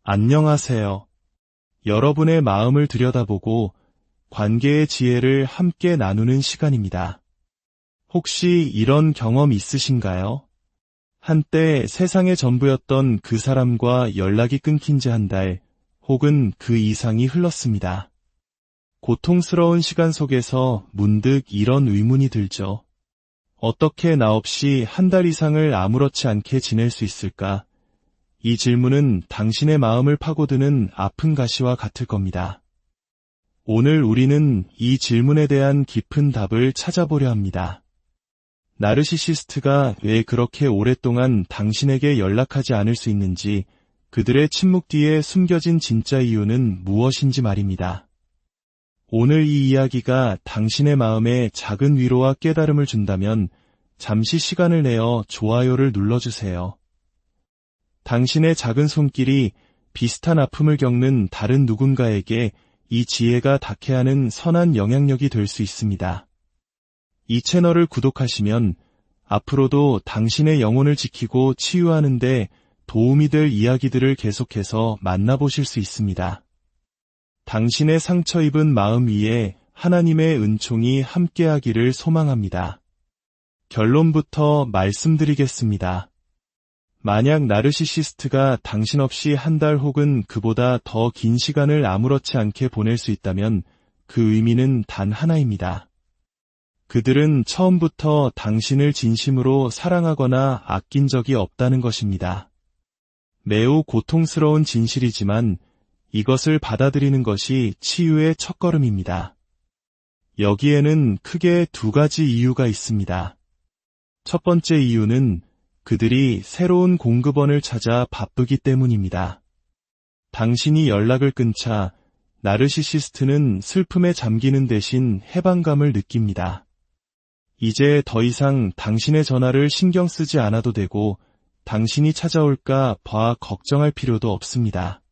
안녕하세요. 여러분의 마음을 들여다보고 관계의 지혜를 함께 나누는 시간입니다. 혹시 이런 경험 있으신가요? 한때 세상의 전부였던 그 사람과 연락이 끊긴 지 한 달 혹은 그 이상이 흘렀습니다. 고통스러운 시간 속에서 문득 이런 의문이 들죠. 어떻게 나 없이 한 달 이상을 아무렇지 않게 지낼 수 있을까? 이 질문은 당신의 마음을 파고드는 아픈 가시와 같을 겁니다. 오늘 우리는 이 질문에 대한 깊은 답을 찾아보려 합니다. 나르시시스트가 왜 그렇게 오랫동안 당신에게 연락하지 않을 수 있는지, 그들의 침묵 뒤에 숨겨진 진짜 이유는 무엇인지 말입니다. 오늘 이 이야기가 당신의 마음에 작은 위로와 깨달음을 준다면 잠시 시간을 내어 좋아요를 눌러주세요. 당신의 작은 손길이 비슷한 아픔을 겪는 다른 누군가에게 이 지혜가 닿게 하는 선한 영향력이 될 수 있습니다. 이 채널을 구독하시면 앞으로도 당신의 영혼을 지키고 치유하는 데 도움이 될 이야기들을 계속해서 만나보실 수 있습니다. 당신의 상처 입은 마음 위에 하나님의 은총이 함께하기를 소망합니다. 결론부터 말씀드리겠습니다. 만약 나르시시스트가 당신 없이 한 달 혹은 그보다 더 긴 시간을 아무렇지 않게 보낼 수 있다면 그 의미는 단 하나입니다. 그들은 처음부터 당신을 진심으로 사랑하거나 아낀 적이 없다는 것입니다. 매우 고통스러운 진실이지만 이것을 받아들이는 것이 치유의 첫걸음입니다. 여기에는 크게 두 가지 이유가 있습니다. 첫 번째 이유는 그들이 새로운 공급원을 찾아 바쁘기 때문입니다. 당신이 연락을 끊자 나르시시스트는 슬픔에 잠기는 대신 해방감을 느낍니다. 이제 더 이상 당신의 전화를 신경 쓰지 않아도 되고 당신이 찾아올까 봐 걱정할 필요도 없습니다.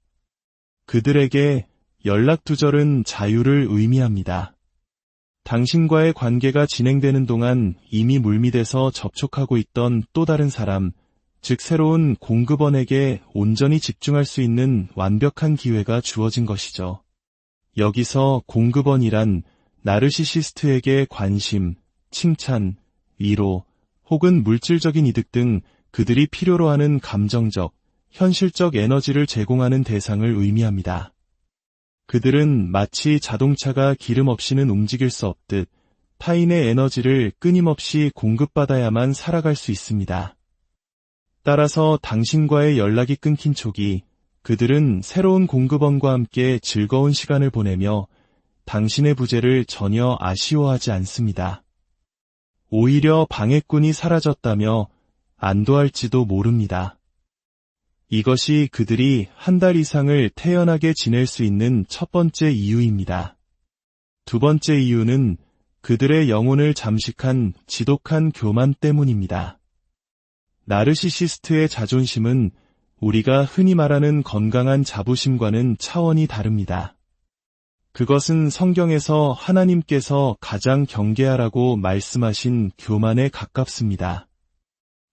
그들에게 연락 두절은 자유를 의미합니다. 당신과의 관계가 진행되는 동안 이미 물밑에서 접촉하고 있던 또 다른 사람, 즉 새로운 공급원에게 온전히 집중할 수 있는 완벽한 기회가 주어진 것이죠. 여기서 공급원이란 나르시시스트에게 관심, 칭찬, 위로, 혹은 물질적인 이득 등 그들이 필요로 하는 감정적, 현실적 에너지를 제공하는 대상을 의미합니다. 그들은 마치 자동차가 기름 없이는 움직일 수 없듯 타인의 에너지를 끊임없이 공급받아야만 살아갈 수 있습니다. 따라서 당신과의 연락이 끊긴 초기 그들은 새로운 공급원과 함께 즐거운 시간을 보내며 당신의 부재를 전혀 아쉬워하지 않습니다. 오히려 방해꾼이 사라졌다며 안도할지도 모릅니다. 이것이 그들이 한 달 이상을 태연하게 지낼 수 있는 첫 번째 이유입니다. 두 번째 이유는 그들의 영혼을 잠식한 지독한 교만 때문입니다. 나르시시스트의 자존심은 우리가 흔히 말하는 건강한 자부심과는 차원이 다릅니다. 그것은 성경에서 하나님께서 가장 경계하라고 말씀하신 교만에 가깝습니다.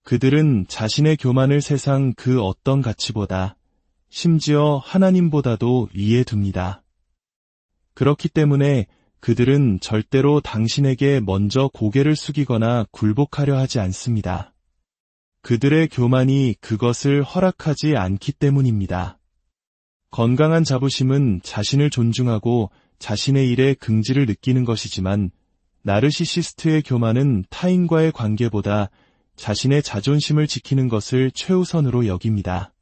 그들은 자신의 교만을 세상 그 어떤 가치보다, 심지어 하나님보다도 위에 둡니다. 그렇기 때문에 그들은 절대로 당신에게 먼저 고개를 숙이거나 굴복하려 하지 않습니다. 그들의 교만이 그것을 허락하지 않기 때문입니다. 건강한 자부심은 자신을 존중하고 자신의 일에 긍지를 느끼는 것이지만 나르시시스트의 교만은 타인과의 관계보다 자신의 자존심을 지키는 것을 최우선으로 여깁니다.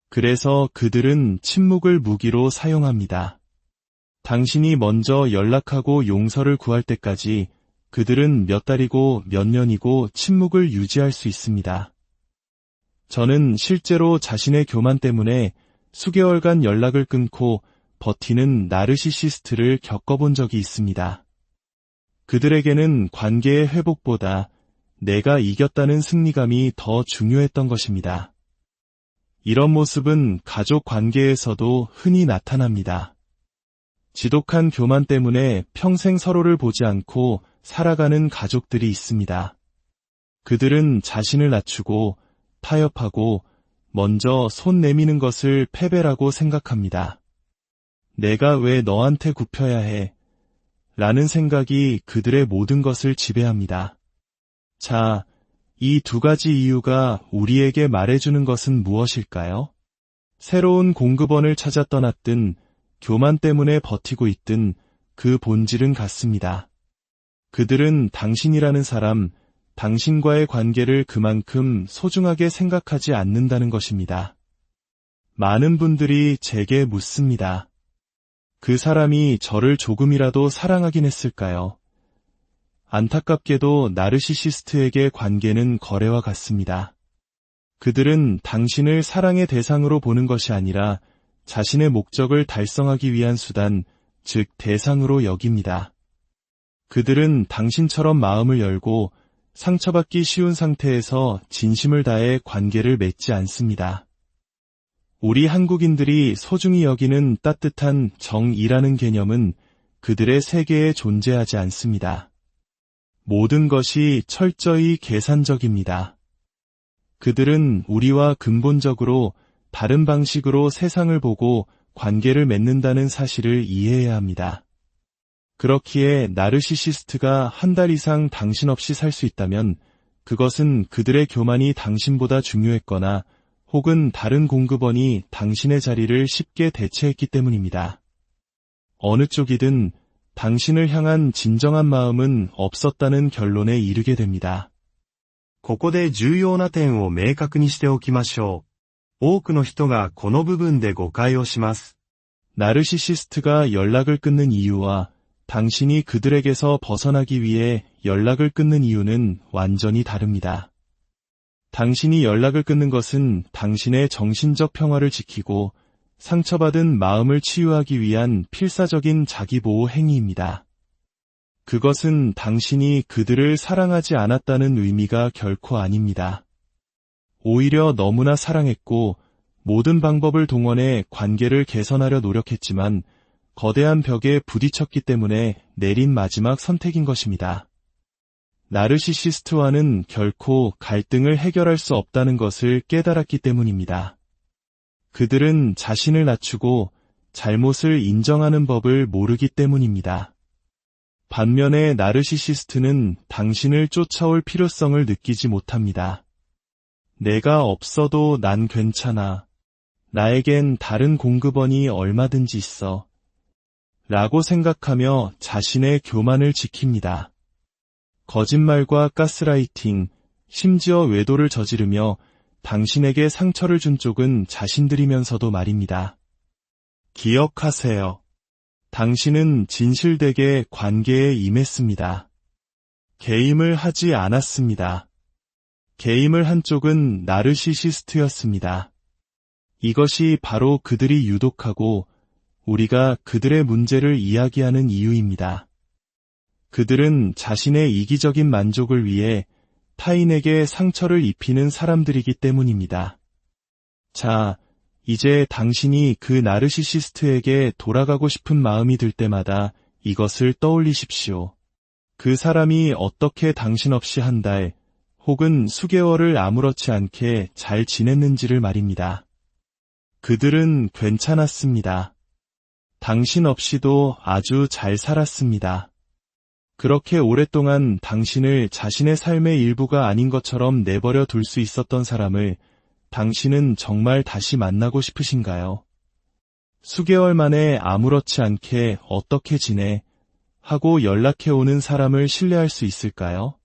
그래서 그들은 침묵을 무기로 사용합니다. 당신이 먼저 연락하고 용서를 구할 때까지 그들은 몇 달이고 몇 년이고 침묵을 유지할 수 있습니다. 저는 실제로 자신의 교만 때문에 수개월간 연락을 끊고 버티는 나르시시스트를 겪어본 적이 있습니다. 그들에게는 관계의 회복보다 내가 이겼다는 승리감이 더 중요했던 것입니다. 이런 모습은 가족 관계에서도 흔히 나타납니다. 지독한 교만 때문에 평생 서로를 보지 않고 살아가는 가족들이 있습니다. 그들은 자신을 낮추고 타협하고 먼저 손 내미는 것을 패배라고 생각합니다. 내가 왜 너한테 굽혀야 해? 라는 생각이 그들의 모든 것을 지배합니다. 자, 이 두 가지 이유가 우리에게 말해주는 것은 무엇일까요? 새로운 공급원을 찾아 떠났든 교만 때문에 버티고 있든 그 본질은 같습니다. 그들은 당신이라는 사람, 당신과의 관계를 그만큼 소중하게 생각하지 않는다는 것입니다. 많은 분들이 제게 묻습니다. 그 사람이 저를 조금이라도 사랑하긴 했을까요? 안타깝게도 나르시시스트에게 관계는 거래와 같습니다. 그들은 당신을 사랑의 대상으로 보는 것이 아니라 자신의 목적을 달성하기 위한 수단, 즉 대상으로 여깁니다. 그들은 당신처럼 마음을 열고 상처받기 쉬운 상태에서 진심을 다해 관계를 맺지 않습니다. 우리 한국인들이 소중히 여기는 따뜻한 정이라는 개념은 그들의 세계에 존재하지 않습니다. 모든 것이 철저히 계산적입니다. 그들은 우리와 근본적으로 다른 방식으로 세상을 보고 관계를 맺는다는 사실을 이해해야 합니다. 그렇기에 나르시시스트가 한 달 이상 당신 없이 살 수 있다면 그것은 그들의 교만이 당신보다 중요했거나 혹은 다른 공급원이 당신의 자리를 쉽게 대체했기 때문입니다. 어느 쪽이든 당신을 향한 진정한 마음은 없었다는 결론에 이르게 됩니다. ここで重要な点を明確にしておきましょう。多くの人がこの部分で誤解をします。 나르시시스트가 연락을 끊는 이유와 당신이 그들에게서 벗어나기 위해 연락을 끊는 이유는 완전히 다릅니다. 당신이 연락을 끊는 것은 당신의 정신적 평화를 지키고 상처받은 마음을 치유하기 위한 필사적인 자기보호 행위입니다. 그것은 당신이 그들을 사랑하지 않았다는 의미가 결코 아닙니다. 오히려 너무나 사랑했고 모든 방법을 동원해 관계를 개선하려 노력했지만 거대한 벽에 부딪혔기 때문에 내린 마지막 선택인 것입니다. 나르시시스트와는 결코 갈등을 해결할 수 없다는 것을 깨달았기 때문입니다. 그들은 자신을 낮추고 잘못을 인정하는 법을 모르기 때문입니다. 반면에 나르시시스트는 당신을 쫓아올 필요성을 느끼지 못합니다. 내가 없어도 난 괜찮아. 나에겐 다른 공급원이 얼마든지 있어. 라고 생각하며 자신의 교만을 지킵니다. 거짓말과 가스라이팅, 심지어 외도를 저지르며 당신에게 상처를 준 쪽은 자신들이면서도 말입니다. 기억하세요. 당신은 진실되게 관계에 임했습니다. 개임을 하지 않았습니다. 개임을 한 쪽은 나르시시스트였습니다. 이것이 바로 그들이 유독하고 우리가 그들의 문제를 이야기하는 이유입니다. 그들은 자신의 이기적인 만족을 위해 타인에게 상처를 입히는 사람들이기 때문입니다. 자, 이제 당신이 그 나르시시스트에게 돌아가고 싶은 마음이 들 때마다 이것을 떠올리십시오. 그 사람이 어떻게 당신 없이 한 달 혹은 수개월을 아무렇지 않게 잘 지냈는지를 말입니다. 그들은 괜찮았습니다. 당신 없이도 아주 잘 살았습니다. 그렇게 오랫동안 당신을 자신의 삶의 일부가 아닌 것처럼 내버려 둘 수 있었던 사람을 당신은 정말 다시 만나고 싶으신가요? 수개월 만에 아무렇지 않게 어떻게 지내? 하고 연락해오는 사람을 신뢰할 수 있을까요?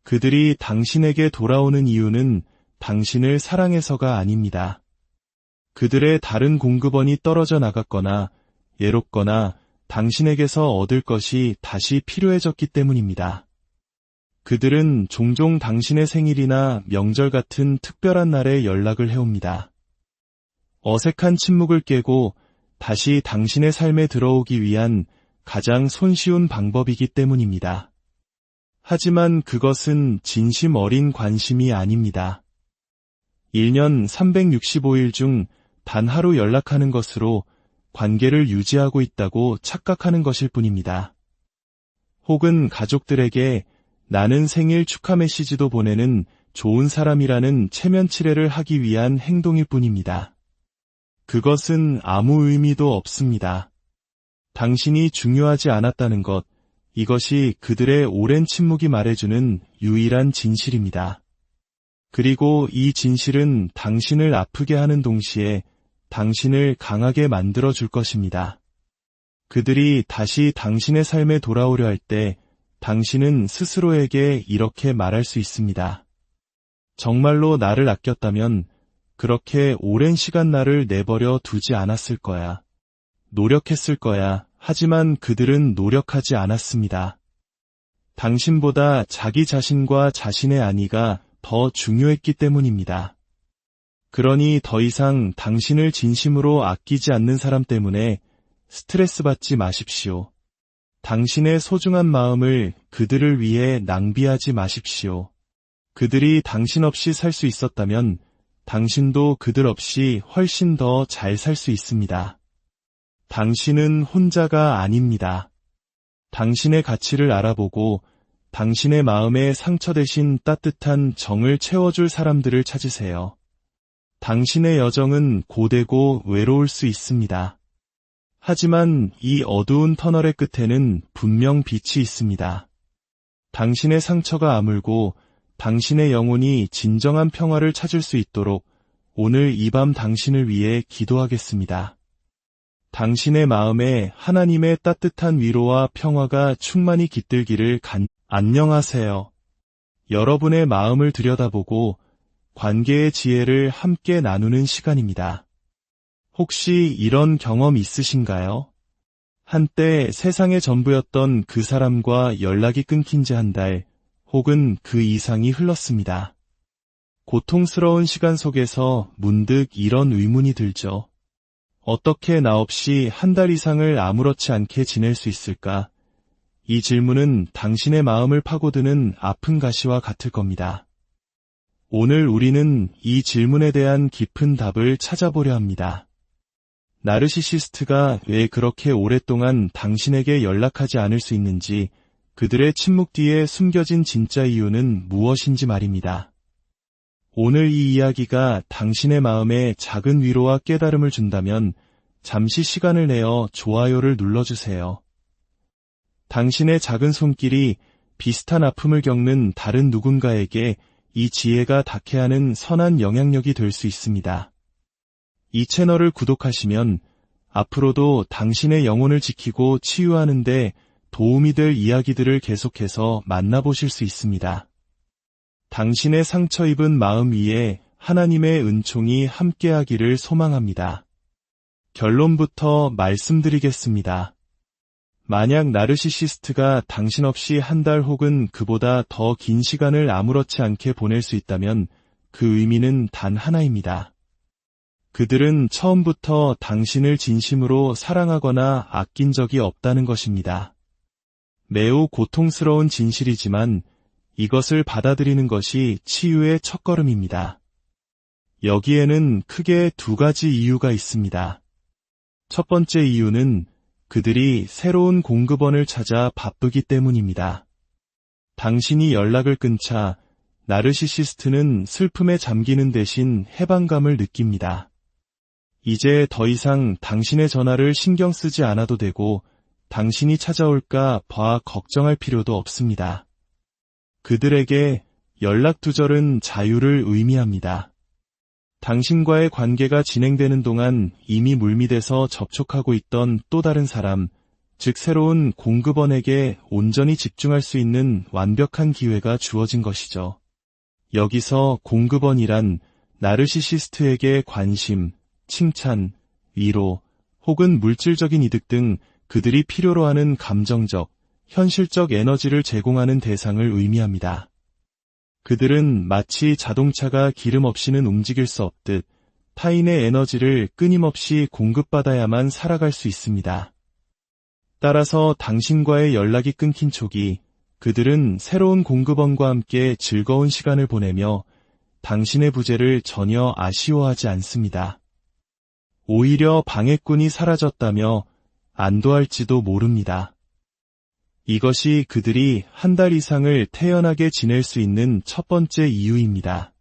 그들이 당신에게 돌아오는 이유는 당신을 사랑해서가 아닙니다. 그들의 다른 공급원이 떨어져 나갔거나 예롭거나 당신에게서 얻을 것이 다시 필요해졌기 때문입니다. 그들은 종종 당신의 생일이나 명절 같은 특별한 날에 연락을 해옵니다. 어색한 침묵을 깨고 다시 당신의 삶에 들어오기 위한 가장 손쉬운 방법이기 때문입니다. 하지만 그것은 진심 어린 관심이 아닙니다. 1년 365일 중 단 하루 연락하는 것으로 관계를 유지하고 있다고 착각하는 것일 뿐입니다. 혹은 가족들에게 나는 생일 축하 메시지도 보내는 좋은 사람이라는 체면치레를 하기 위한 행동일 뿐입니다. 그것은 아무 의미도 없습니다. 당신이 중요하지 않았다는 것, 이것이 그들의 오랜 침묵이 말해주는 유일한 진실입니다. 그리고 이 진실은 당신을 아프게 하는 동시에 당신을 강하게 만들어 줄 것입니다. 그들이 다시 당신의 삶에 돌아오려 할 때 당신은 스스로에게 이렇게 말할 수 있습니다. 정말로 나를 아꼈다면 그렇게 오랜 시간 나를 내버려 두지 않았을 거야. 노력했을 거야. 하지만 그들은 노력하지 않았습니다. 당신보다 자기 자신과 자신의 안위가 더 중요했기 때문입니다. 그러니 더 이상 당신을 진심으로 아끼지 않는 사람 때문에 스트레스 받지 마십시오. 당신의 소중한 마음을 그들을 위해 낭비하지 마십시오. 그들이 당신 없이 살 수 있었다면 당신도 그들 없이 훨씬 더 잘 살 수 있습니다. 당신은 혼자가 아닙니다. 당신의 가치를 알아보고 당신의 마음에 상처 대신 따뜻한 정을 채워줄 사람들을 찾으세요. 당신의 여정은 고되고 외로울 수 있습니다. 하지만 이 어두운 터널의 끝에는 분명 빛이 있습니다. 당신의 상처가 아물고 당신의 영혼이 진정한 평화를 찾을 수 있도록 오늘 이 밤 당신을 위해 기도하겠습니다. 당신의 마음에 하나님의 따뜻한 위로와 평화가 충만히 깃들기를 안녕하세요. 여러분의 마음을 들여다보고 관계의 지혜를 함께 나누는 시간입니다. 혹시 이런 경험 있으신가요? 한때 세상의 전부였던 그 사람과 연락이 끊긴 지 한 달, 혹은 그 이상이 흘렀습니다. 고통스러운 시간 속에서 문득 이런 의문이 들죠. 어떻게 나 없이 한 달 이상을 아무렇지 않게 지낼 수 있을까? 이 질문은 당신의 마음을 파고드는 아픈 가시와 같을 겁니다. 오늘 우리는 이 질문에 대한 깊은 답을 찾아보려 합니다. 나르시시스트가 왜 그렇게 오랫동안 당신에게 연락하지 않을 수 있는지, 그들의 침묵 뒤에 숨겨진 진짜 이유는 무엇인지 말입니다. 오늘 이 이야기가 당신의 마음에 작은 위로와 깨달음을 준다면 잠시 시간을 내어 좋아요를 눌러주세요. 당신의 작은 손길이 비슷한 아픔을 겪는 다른 누군가에게 이 지혜가 닿게 하는 선한 영향력이 될 수 있습니다. 이 채널을 구독하시면 앞으로도 당신의 영혼을 지키고 치유하는 데 도움이 될 이야기들을 계속해서 만나보실 수 있습니다. 당신의 상처 입은 마음 위에 하나님의 은총이 함께하기를 소망합니다. 결론부터 말씀드리겠습니다. 만약 나르시시스트가 당신 없이 한 달 혹은 그보다 더 긴 시간을 아무렇지 않게 보낼 수 있다면 그 의미는 단 하나입니다. 그들은 처음부터 당신을 진심으로 사랑하거나 아낀 적이 없다는 것입니다. 매우 고통스러운 진실이지만 이것을 받아들이는 것이 치유의 첫걸음입니다. 여기에는 크게 두 가지 이유가 있습니다. 첫 번째 이유는 그들이 새로운 공급원을 찾아 바쁘기 때문입니다. 당신이 연락을 끊자 나르시시스트는 슬픔에 잠기는 대신 해방감을 느낍니다. 이제 더 이상 당신의 전화를 신경 쓰지 않아도 되고 당신이 찾아올까 봐 걱정할 필요도 없습니다. 그들에게 연락 두절은 자유를 의미합니다. 당신과의 관계가 진행되는 동안 이미 물밑에서 접촉하고 있던 또 다른 사람, 즉 새로운 공급원에게 온전히 집중할 수 있는 완벽한 기회가 주어진 것이죠. 여기서 공급원이란 나르시시스트에게 관심, 칭찬, 위로, 혹은 물질적인 이득 등 그들이 필요로 하는 감정적, 현실적 에너지를 제공하는 대상을 의미합니다. 그들은 마치 자동차가 기름 없이는 움직일 수 없듯 타인의 에너지를 끊임없이 공급받아야만 살아갈 수 있습니다. 따라서 당신과의 연락이 끊긴 초기, 그들은 새로운 공급원과 함께 즐거운 시간을 보내며 당신의 부재를 전혀 아쉬워하지 않습니다. 오히려 방해꾼이 사라졌다며 안도할지도 모릅니다. 이것이 그들이 한 달 이상을 태연하게 지낼 수 있는 첫 번째 이유입니다.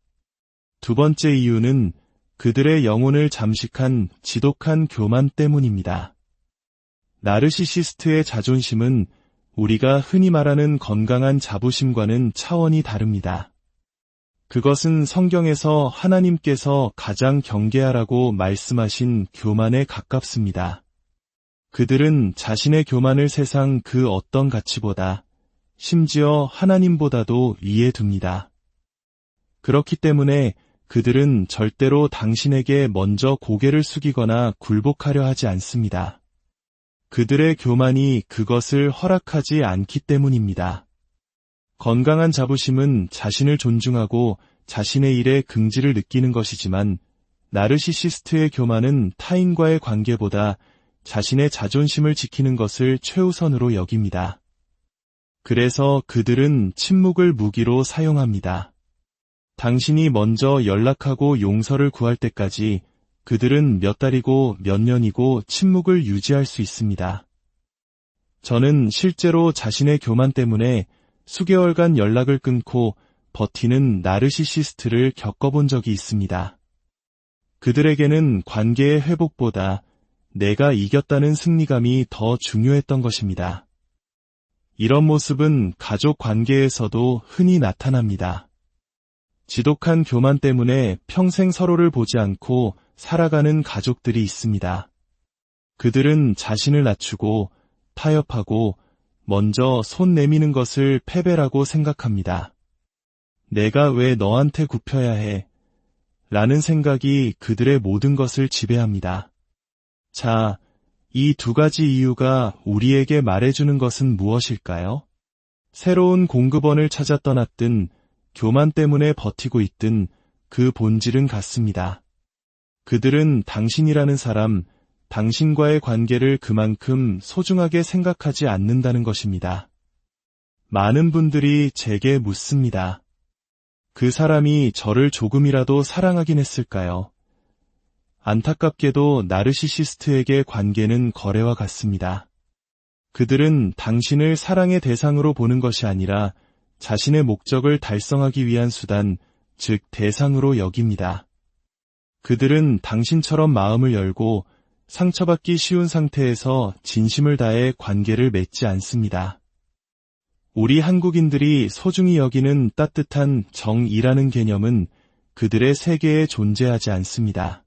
두 번째 이유는 그들의 영혼을 잠식한 지독한 교만 때문입니다. 나르시시스트의 자존심은 우리가 흔히 말하는 건강한 자부심과는 차원이 다릅니다. 그것은 성경에서 하나님께서 가장 경계하라고 말씀하신 교만에 가깝습니다. 그들은 자신의 교만을 세상 그 어떤 가치보다, 심지어 하나님보다도 위에 둡니다. 그렇기 때문에 그들은 절대로 당신에게 먼저 고개를 숙이거나 굴복하려 하지 않습니다. 그들의 교만이 그것을 허락하지 않기 때문입니다. 건강한 자부심은 자신을 존중하고 자신의 일에 긍지를 느끼는 것이지만 나르시시스트의 교만은 타인과의 관계보다 자신의 자존심을 지키는 것을 최우선으로 여깁니다. 그래서 그들은 침묵을 무기로 사용합니다. 당신이 먼저 연락하고 용서를 구할 때까지 그들은 몇 달이고 몇 년이고 침묵을 유지할 수 있습니다. 저는 실제로 자신의 교만 때문에 수개월간 연락을 끊고 버티는 나르시시스트를 겪어본 적이 있습니다. 그들에게는 관계의 회복보다 내가 이겼다는 승리감이 더 중요했던 것입니다. 이런 모습은 가족 관계에서도 흔히 나타납니다. 지독한 교만 때문에 평생 서로를 보지 않고 살아가는 가족들이 있습니다. 그들은 자신을 낮추고 타협하고 먼저 손 내미는 것을 패배라고 생각합니다. 내가 왜 너한테 굽혀야 해? 라는 생각이 그들의 모든 것을 지배합니다. 자, 이 두 가지 이유가 우리에게 말해주는 것은 무엇일까요? 새로운 공급원을 찾아 떠났든 교만 때문에 버티고 있든 그 본질은 같습니다. 그들은 당신이라는 사람, 당신과의 관계를 그만큼 소중하게 생각하지 않는다는 것입니다. 많은 분들이 제게 묻습니다. 그 사람이 저를 조금이라도 사랑하긴 했을까요? 안타깝게도 나르시시스트에게 관계는 거래와 같습니다. 그들은 당신을 사랑의 대상으로 보는 것이 아니라 자신의 목적을 달성하기 위한 수단, 즉 대상으로 여깁니다. 그들은 당신처럼 마음을 열고 상처받기 쉬운 상태에서 진심을 다해 관계를 맺지 않습니다. 우리 한국인들이 소중히 여기는 따뜻한 정이라는 개념은 그들의 세계에 존재하지 않습니다.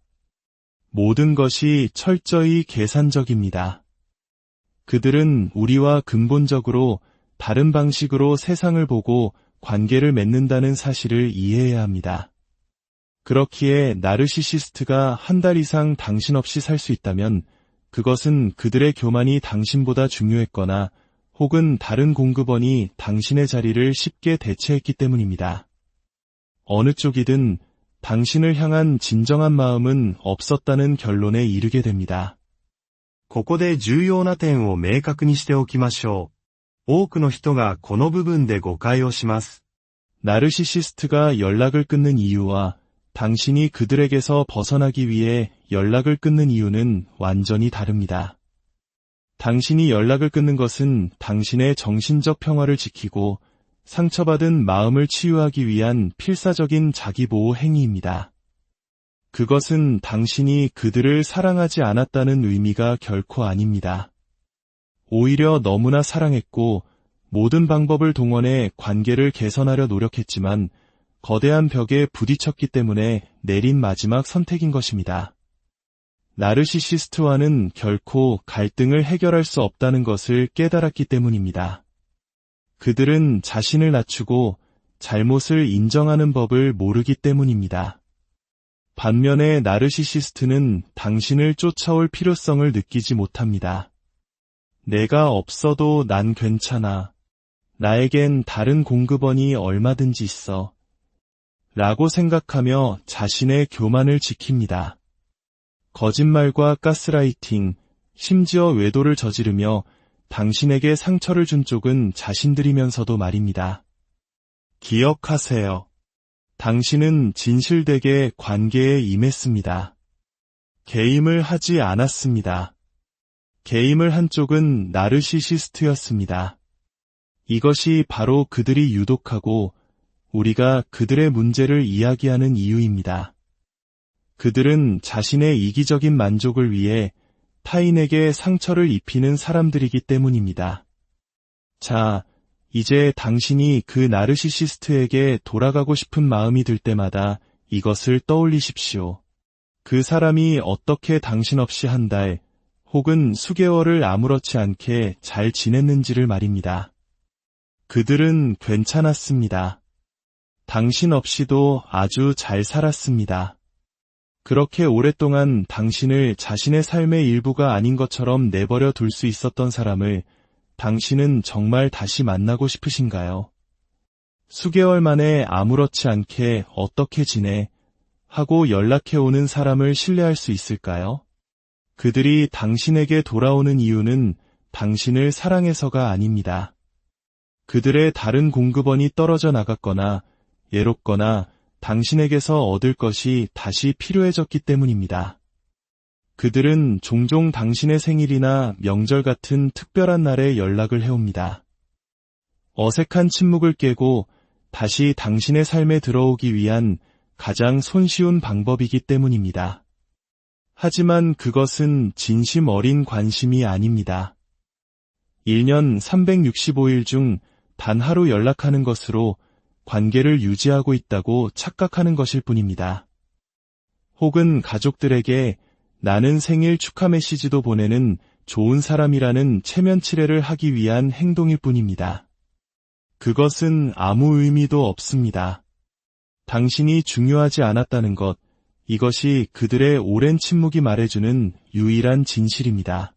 모든 것이 철저히 계산적입니다. 그들은 우리와 근본적으로 다른 방식으로 세상을 보고 관계를 맺는다는 사실을 이해해야 합니다. 그렇기에 나르시시스트가 한 달 이상 당신 없이 살 수 있다면 그것은 그들의 교만이 당신보다 중요했거나 혹은 다른 공급원이 당신의 자리를 쉽게 대체했기 때문입니다. 어느 쪽이든 당신을 향한 진정한 마음은 없었다는 결론에 이르게 됩니다. ここで重要な点を明確にしておきましょう。多くの人がこの部分で誤解をします。 나르시시스트가 연락을 끊는 이유와 당신이 그들에게서 벗어나기 위해 연락을 끊는 이유는 완전히 다릅니다. 당신이 연락을 끊는 것은 당신의 정신적 평화를 지키고 상처받은 마음을 치유하기 위한 필사적인 자기보호 행위입니다. 그것은 당신이 그들을 사랑하지 않았다는 의미가 결코 아닙니다. 오히려 너무나 사랑했고 모든 방법을 동원해 관계를 개선하려 노력했지만 거대한 벽에 부딪혔기 때문에 내린 마지막 선택인 것입니다. 나르시시스트와는 결코 갈등을 해결할 수 없다는 것을 깨달았기 때문입니다. 그들은 자신을 낮추고 잘못을 인정하는 법을 모르기 때문입니다. 반면에 나르시시스트는 당신을 쫓아올 필요성을 느끼지 못합니다. 내가 없어도 난 괜찮아. 나에겐 다른 공급원이 얼마든지 있어. 라고 생각하며 자신의 교만을 지킵니다. 거짓말과 가스라이팅, 심지어 외도를 저지르며 당신에게 상처를 준 쪽은 자신들이면서도 말입니다. 기억하세요. 당신은 진실되게 관계에 임했습니다. 개임을 하지 않았습니다. 개임을 한 쪽은 나르시시스트였습니다. 이것이 바로 그들이 유독하고 우리가 그들의 문제를 이야기하는 이유입니다. 그들은 자신의 이기적인 만족을 위해 타인에게 상처를 입히는 사람들이기 때문입니다. 자, 이제 당신이 그 나르시시스트에게 돌아가고 싶은 마음이 들 때마다 이것을 떠올리십시오. 그 사람이 어떻게 당신 없이 한 달 혹은 수개월을 아무렇지 않게 잘 지냈는지를 말입니다. 그들은 괜찮았습니다. 당신 없이도 아주 잘 살았습니다. 그렇게 오랫동안 당신을 자신의 삶의 일부가 아닌 것처럼 내버려 둘 수 있었던 사람을 당신은 정말 다시 만나고 싶으신가요? 수개월 만에 아무렇지 않게 어떻게 지내? 하고 연락해오는 사람을 신뢰할 수 있을까요? 그들이 당신에게 돌아오는 이유는 당신을 사랑해서가 아닙니다. 그들의 다른 공급원이 떨어져 나갔거나 예롭거나 당신에게서 얻을 것이 다시 필요해졌기 때문입니다. 그들은 종종 당신의 생일이나 명절 같은 특별한 날에 연락을 해옵니다. 어색한 침묵을 깨고 다시 당신의 삶에 들어오기 위한 가장 손쉬운 방법이기 때문입니다. 하지만 그것은 진심 어린 관심이 아닙니다. 1년 365일 중 단 하루 연락하는 것으로 관계를 유지하고 있다고 착각하는 것일 뿐입니다. 혹은 가족들에게 나는 생일 축하 메시지도 보내는 좋은 사람이라는 체면 칠해를 하기 위한 행동일 뿐입니다. 그것은 아무 의미도 없습니다. 당신이 중요하지 않았다는 것, 이것이 그들의 오랜 침묵이 말해주는 유일한 진실입니다.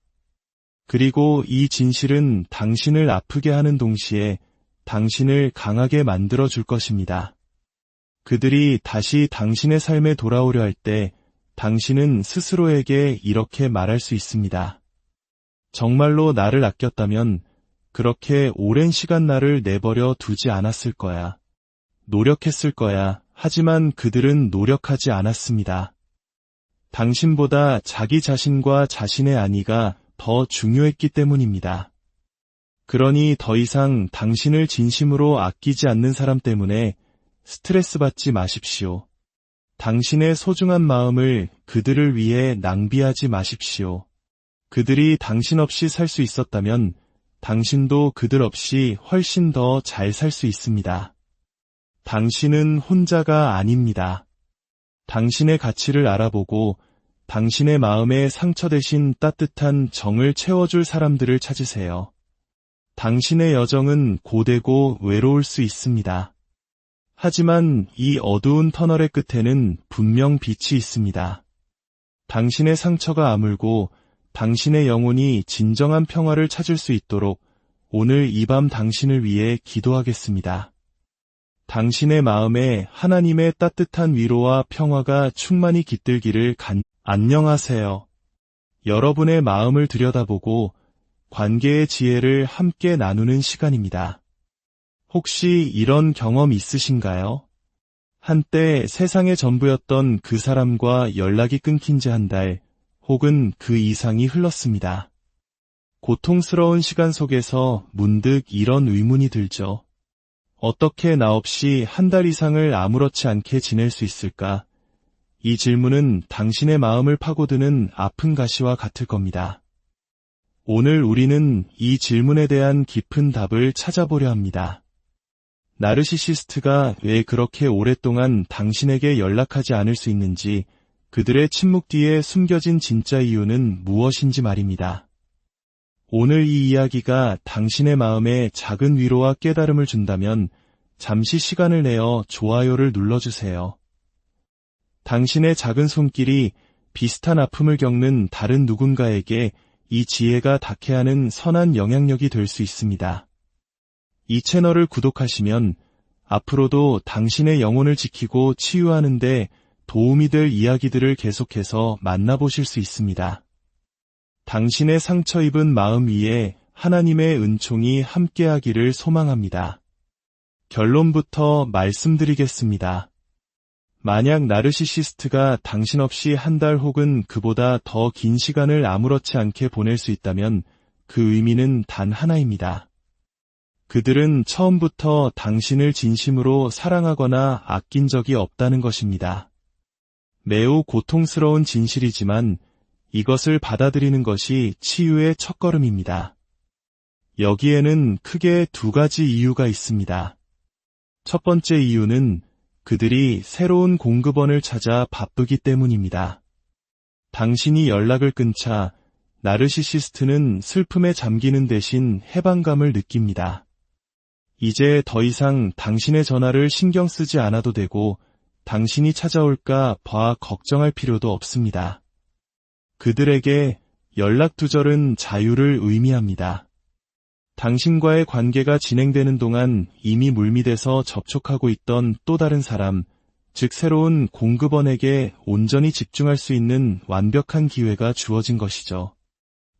그리고 이 진실은 당신을 아프게 하는 동시에 당신을 강하게 만들어줄 것입니다. 그들이 다시 당신의 삶에 돌아오려 할 때 당신은 스스로에게 이렇게 말할 수 있습니다. 정말로 나를 아꼈다면 그렇게 오랜 시간 나를 내버려 두지 않았을 거야. 노력했을 거야. 하지만 그들은 노력하지 않았습니다. 당신보다 자기 자신과 자신의 안위가 더 중요했기 때문입니다. 그러니 더 이상 당신을 진심으로 아끼지 않는 사람 때문에 스트레스 받지 마십시오. 당신의 소중한 마음을 그들을 위해 낭비하지 마십시오. 그들이 당신 없이 살 수 있었다면 당신도 그들 없이 훨씬 더 잘 살 수 있습니다. 당신은 혼자가 아닙니다. 당신의 가치를 알아보고 당신의 마음에 상처 대신 따뜻한 정을 채워줄 사람들을 찾으세요. 당신의 여정은 고되고 외로울 수 있습니다. 하지만 이 어두운 터널의 끝에는 분명 빛이 있습니다. 당신의 상처가 아물고 당신의 영혼이 진정한 평화를 찾을 수 있도록 오늘 이 밤 당신을 위해 기도하겠습니다. 당신의 마음에 하나님의 따뜻한 위로와 평화가 충만히 깃들기를 안녕하세요. 여러분의 마음을 들여다보고 관계의 지혜를 함께 나누는 시간입니다. 혹시 이런 경험 있으신가요? 한때 세상의 전부였던 그 사람과 연락이 끊긴 지 한 달 혹은 그 이상이 흘렀습니다. 고통스러운 시간 속에서 문득 이런 의문이 들죠. 어떻게 나 없이 한 달 이상을 아무렇지 않게 지낼 수 있을까? 이 질문은 당신의 마음을 파고드는 아픈 가시와 같을 겁니다. 오늘 우리는 이 질문에 대한 깊은 답을 찾아보려 합니다. 나르시시스트가 왜 그렇게 오랫동안 당신에게 연락하지 않을 수 있는지, 그들의 침묵 뒤에 숨겨진 진짜 이유는 무엇인지 말입니다. 오늘 이 이야기가 당신의 마음에 작은 위로와 깨달음을 준다면 잠시 시간을 내어 좋아요를 눌러주세요. 당신의 작은 손길이 비슷한 아픔을 겪는 다른 누군가에게 이 지혜가 닿게 하는 선한 영향력이 될 수 있습니다. 이 채널을 구독하시면 앞으로도 당신의 영혼을 지키고 치유하는 데 도움이 될 이야기들을 계속해서 만나보실 수 있습니다. 당신의 상처 입은 마음 위에 하나님의 은총이 함께하기를 소망합니다. 결론부터 말씀드리겠습니다. 만약 나르시시스트가 당신 없이 한 달 혹은 그보다 더 긴 시간을 아무렇지 않게 보낼 수 있다면 그 의미는 단 하나입니다. 그들은 처음부터 당신을 진심으로 사랑하거나 아낀 적이 없다는 것입니다. 매우 고통스러운 진실이지만 이것을 받아들이는 것이 치유의 첫걸음입니다. 여기에는 크게 두 가지 이유가 있습니다. 첫 번째 이유는 그들이 새로운 공급원을 찾아 바쁘기 때문입니다. 당신이 연락을 끊자 나르시시스트는 슬픔에 잠기는 대신 해방감을 느낍니다. 이제 더 이상 당신의 전화를 신경 쓰지 않아도 되고 당신이 찾아올까 봐 걱정할 필요도 없습니다. 그들에게 연락 두절은 자유를 의미합니다. 당신과의 관계가 진행되는 동안 이미 물밑에서 접촉하고 있던 또 다른 사람, 즉 새로운 공급원에게 온전히 집중할 수 있는 완벽한 기회가 주어진 것이죠.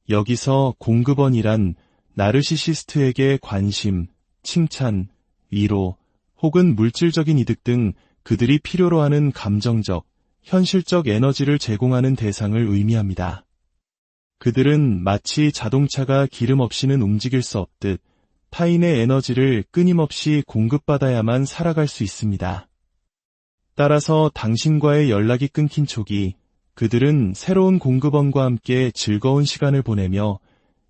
여기서 공급원이란 나르시시스트에게 관심, 칭찬, 위로, 혹은 물질적인 이득 등 그들이 필요로 하는 감정적, 현실적 에너지를 제공하는 대상을 의미합니다. 그들은 마치 자동차가 기름 없이는 움직일 수 없듯 타인의 에너지를 끊임없이 공급받아야만 살아갈 수 있습니다. 따라서 당신과의 연락이 끊긴 초기 그들은 새로운 공급원과 함께 즐거운 시간을 보내며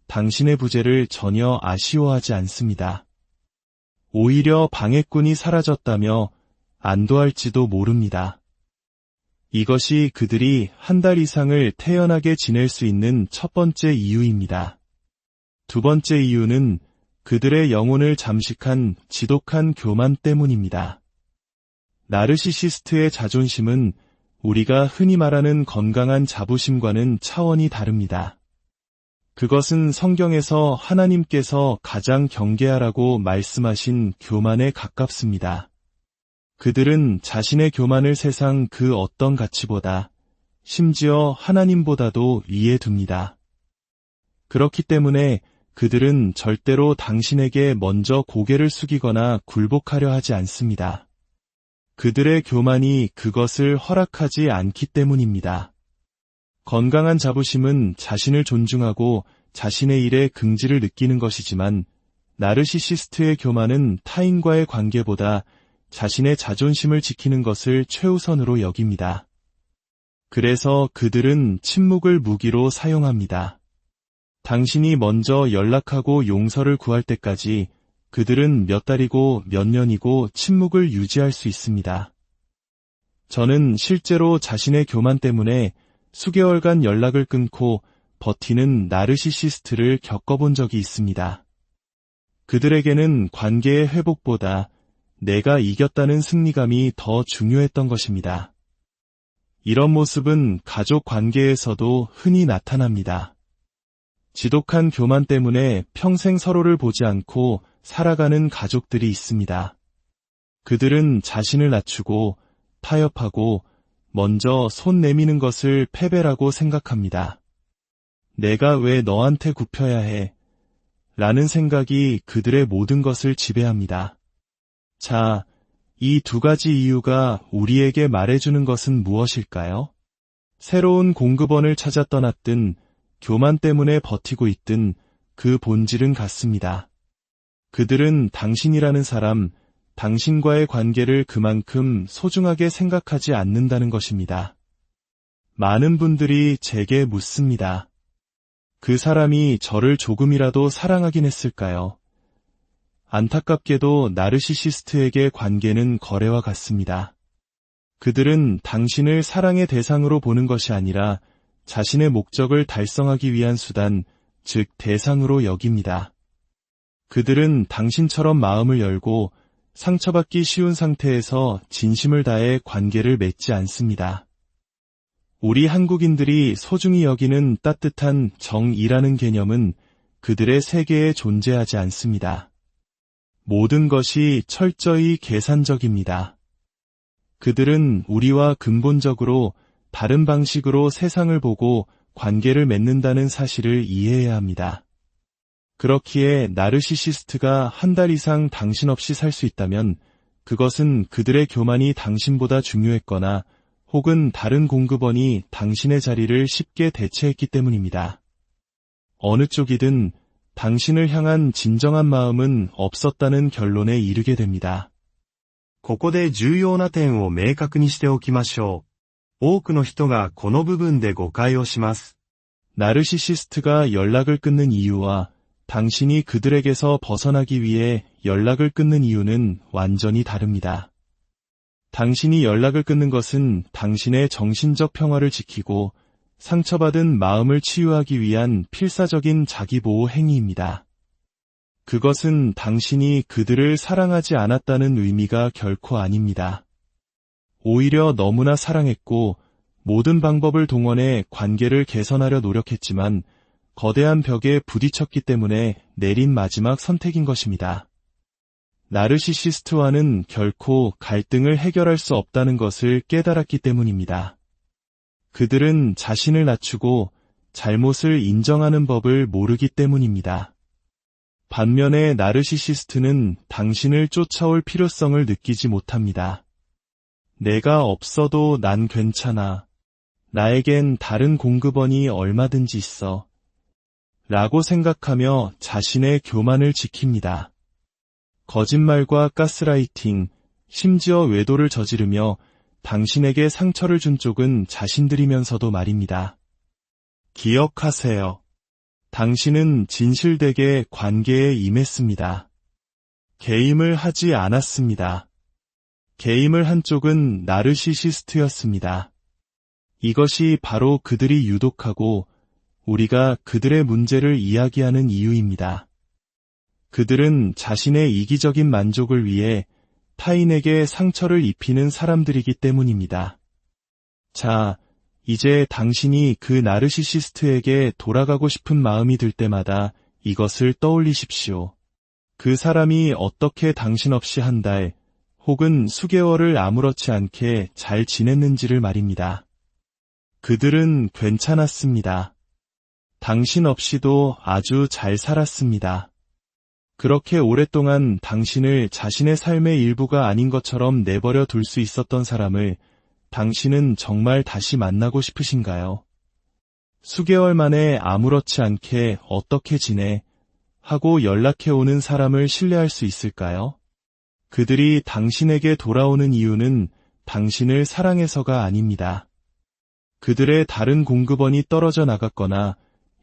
당신의 부재를 전혀 아쉬워하지 않습니다. 오히려 방해꾼이 사라졌다며 안도할지도 모릅니다. 이것이 그들이 한 달 이상을 태연하게 지낼 수 있는 첫 번째 이유입니다. 두 번째 이유는 그들의 영혼을 잠식한 지독한 교만 때문입니다. 나르시시스트의 자존심은 우리가 흔히 말하는 건강한 자부심과는 차원이 다릅니다. 그것은 성경에서 하나님께서 가장 경계하라고 말씀하신 교만에 가깝습니다. 그들은 자신의 교만을 세상 그 어떤 가치보다, 심지어 하나님보다도 위에 둡니다. 그렇기 때문에 그들은 절대로 당신에게 먼저 고개를 숙이거나 굴복하려 하지 않습니다. 그들의 교만이 그것을 허락하지 않기 때문입니다. 건강한 자부심은 자신을 존중하고 자신의 일에 긍지를 느끼는 것이지만 나르시시스트의 교만은 타인과의 관계보다 자신의 자존심을 지키는 것을 최우선으로 여깁니다. 그래서 그들은 침묵을 무기로 사용합니다. 당신이 먼저 연락하고 용서를 구할 때까지 그들은 몇 달이고 몇 년이고 침묵을 유지할 수 있습니다. 저는 실제로 자신의 교만 때문에 수개월간 연락을 끊고 버티는 나르시시스트를 겪어본 적이 있습니다. 그들에게는 관계의 회복보다 내가 이겼다는 승리감이 더 중요했던 것입니다. 이런 모습은 가족 관계에서도 흔히 나타납니다. 지독한 교만 때문에 평생 서로를 보지 않고 살아가는 가족들이 있습니다. 그들은 자신을 낮추고 타협하고 먼저 손 내미는 것을 패배라고 생각합니다. 내가 왜 너한테 굽혀야 해? 라는 생각이 그들의 모든 것을 지배합니다. 자, 이 두 가지 이유가 우리에게 말해주는 것은 무엇일까요? 새로운 공급원을 찾아 떠났든 교만 때문에 버티고 있든 그 본질은 같습니다. 그들은 당신이라는 사람, 당신과의 관계를 그만큼 소중하게 생각하지 않는다는 것입니다. 많은 분들이 제게 묻습니다. 그 사람이 저를 조금이라도 사랑하긴 했을까요? 안타깝게도 나르시시스트에게 관계는 거래와 같습니다. 그들은 당신을 사랑의 대상으로 보는 것이 아니라 자신의 목적을 달성하기 위한 수단, 즉 대상으로 여깁니다. 그들은 당신처럼 마음을 열고 상처받기 쉬운 상태에서 진심을 다해 관계를 맺지 않습니다. 우리 한국인들이 소중히 여기는 따뜻한 정이라는 개념은 그들의 세계에 존재하지 않습니다. 모든 것이 철저히 계산적입니다. 그들은 우리와 근본적으로 다른 방식으로 세상을 보고 관계를 맺는다는 사실을 이해해야 합니다. 그렇기에 나르시시스트가 한 달 이상 당신 없이 살 수 있다면 그것은 그들의 교만이 당신보다 중요했거나 혹은 다른 공급원이 당신의 자리를 쉽게 대체했기 때문입니다. 어느 쪽이든 당신을 향한 진정한 마음은 없었다는 결론에 이르게 됩니다. ここで重要な点を明確にしておきましょう。多くの人がこの部分で誤解をします。 나르시시스트가 연락을 끊는 이유와 당신이 그들에게서 벗어나기 위해 연락을 끊는 이유는 완전히 다릅니다. 당신이 연락을 끊는 것은 당신의 정신적 평화를 지키고 상처받은 마음을 치유하기 위한 필사적인 자기보호 행위입니다. 그것은 당신이 그들을 사랑하지 않았다는 의미가 결코 아닙니다. 오히려 너무나 사랑했고 모든 방법을 동원해 관계를 개선하려 노력했지만 거대한 벽에 부딪혔기 때문에 내린 마지막 선택인 것입니다. 나르시시스트와는 결코 갈등을 해결할 수 없다는 것을 깨달았기 때문입니다. 그들은 자신을 낮추고 잘못을 인정하는 법을 모르기 때문입니다. 반면에 나르시시스트는 당신을 쫓아올 필요성을 느끼지 못합니다. 내가 없어도 난 괜찮아. 나에겐 다른 공급원이 얼마든지 있어. 라고 생각하며 자신의 교만을 지킵니다. 거짓말과 가스라이팅, 심지어 외도를 저지르며 당신에게 상처를 준 쪽은 자신들이면서도 말입니다. 기억하세요. 당신은 진실되게 관계에 임했습니다. 개임을 하지 않았습니다. 개임을 한 쪽은 나르시시스트였습니다. 이것이 바로 그들이 유독하고 우리가 그들의 문제를 이야기하는 이유입니다. 그들은 자신의 이기적인 만족을 위해 타인에게 상처를 입히는 사람들이기 때문입니다. 자, 이제 당신이 그 나르시시스트에게 돌아가고 싶은 마음이 들 때마다 이것을 떠올리십시오. 그 사람이 어떻게 당신 없이 한 달, 혹은 수개월을 아무렇지 않게 잘 지냈는지를 말입니다. 그들은 괜찮았습니다. 당신 없이도 아주 잘 살았습니다. 그렇게 오랫동안 당신을 자신의 삶의 일부가 아닌 것처럼 내버려 둘 수 있었던 사람을 당신은 정말 다시 만나고 싶으신가요? 수개월 만에 아무렇지 않게 어떻게 지내? 하고 연락해오는 사람을 신뢰할 수 있을까요? 그들이 당신에게 돌아오는 이유는 당신을 사랑해서가 아닙니다. 그들의 다른 공급원이 떨어져 나갔거나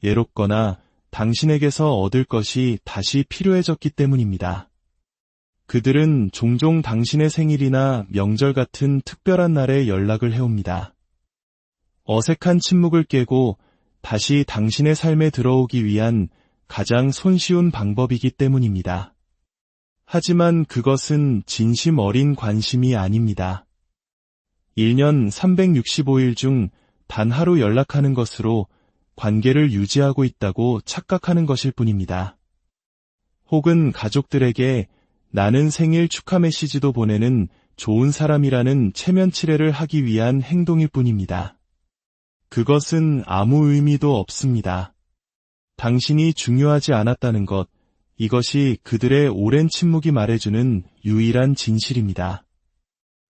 예롭거나 당신에게서 얻을 것이 다시 필요해졌기 때문입니다. 그들은 종종 당신의 생일이나 명절 같은 특별한 날에 연락을 해옵니다. 어색한 침묵을 깨고 다시 당신의 삶에 들어오기 위한 가장 손쉬운 방법이기 때문입니다. 하지만 그것은 진심 어린 관심이 아닙니다. 1년 365일 중 단 하루 연락하는 것으로 관계를 유지하고 있다고 착각하는 것일 뿐입니다. 혹은 가족들에게 나는 생일 축하 메시지도 보내는 좋은 사람이라는 체면 칠해를 하기 위한 행동일 뿐입니다. 그것은 아무 의미도 없습니다. 당신이 중요하지 않았다는 것, 이것이 그들의 오랜 침묵이 말해주는 유일한 진실입니다.